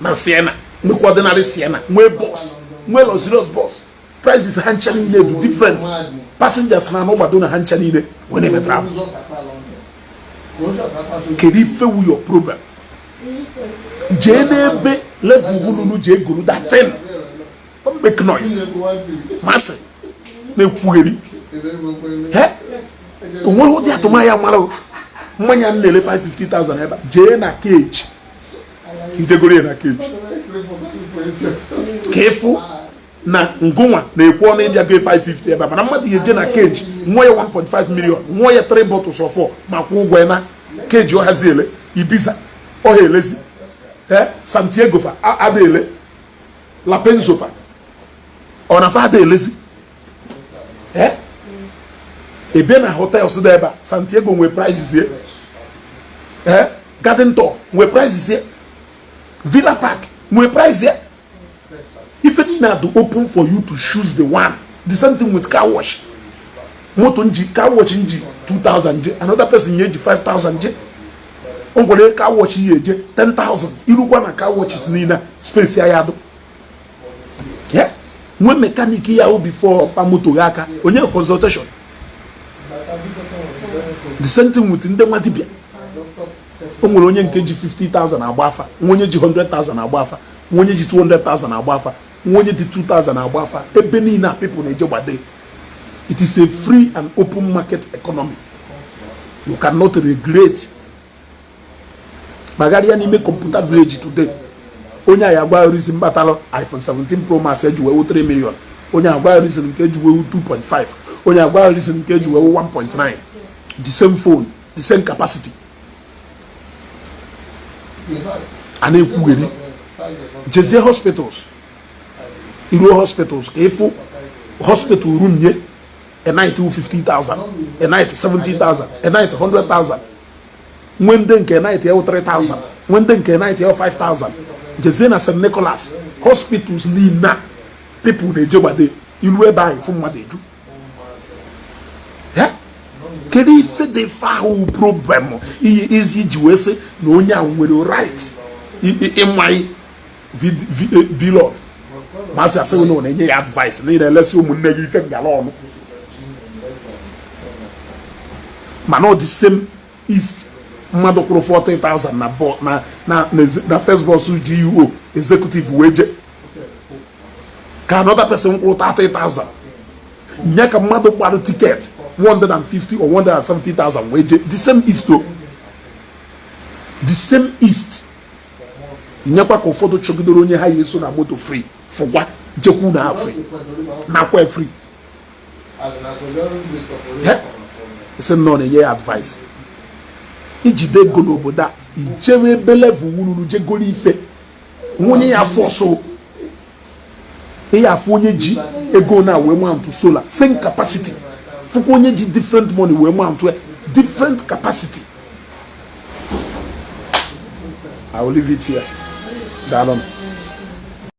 Na Siena, no ordinary Siena. We boss. We luxurious boss. Price is handchani in different. Passengers na no badona handchani in when they travel. Can you feel your problem? JNB level wulu je guru that thing. Don't make noise. Massive. Ne kueri. Eh? Onwe ho dia to maya maro. Mmanya nlele 550,000 eba. Je na cage. Ije gori na cage. Careful. Na ngonwa na ekwo na dia ge 550 eba. Mana mmadu ye je na cage. Nwoye 1.5 million. Nwoye 3 bottles of 4. Makwo ugwe na cage o hazele. Ibiza. O helezi. Santiago fa adele La Penzo fa ona fa adele ebe na hotel so there ba Santiago we prices here Garden Tour we prices here Villa Park we price here. If any na to open for you to choose the one. The same thing with car wash. Moto nji car wash nji 2,000 another person nji 5,000 Ongole car watch yeje 10,000. Irukwa na car watches nina space ya yado. Yeah. Mwe mechanic ya before pa moto yaka. Onye consultation. The same thing with nde matibia. Ongole onye nkeji 50,000 agbafa. Onye ji 100,000 agbafa. Onye ji 200,000 agbafa. Onye ji 2,000 agbafa. Ebe nina people na eje gbade. It is a free and open market economy. You cannot regret. Magaria ni make computer village today. Onye ayagwa reason batalo iPhone 17 Pro Max ejuwe 3 million. Onye agwa reason nke ejuwe 2.5. Onye agwa reason nke ejuwe 1.9. The same phone, the same capacity. And ekwugheri jezie hospitals. Iro hospitals ka efu hospital room nye a night 50,000, a night 70,000, a night 100,000. When then a night 3,000, when then a night 5,000. Jezena St. Nicholas hospitals ni na people they job ade ilu ebe ahụ fún mmadụ eju. Yeah? Kedu ife dị fahu problem is iji wee sị na onye a nwere right ịmanye Blord masị asị na ọ na-enye ya advice na ị na-elesi ụmụnne gị ife ngala ọnụ mana ọ dị same east mmadụ kwụrụ 40,000 na first boss GUO executive wage ka another person kwụrụ 30,000 nye ka mmadụ gbara ticket 150 or 170,000 wage the same east o the same east nyekwa ka ụfọdụ chọgidoro onye ha yi eso na moto free fụkwa jekwu na free nakwa free ese nọ na-enye ya advice ijide ego n'obodo a ijewe ebe level wururu jegoro ife onye ya fọsụ ya afọ onye ji ego na wee mount solar same capacity fụkwa onye ji different money wee mount different capacity. I will leave it here. Darling.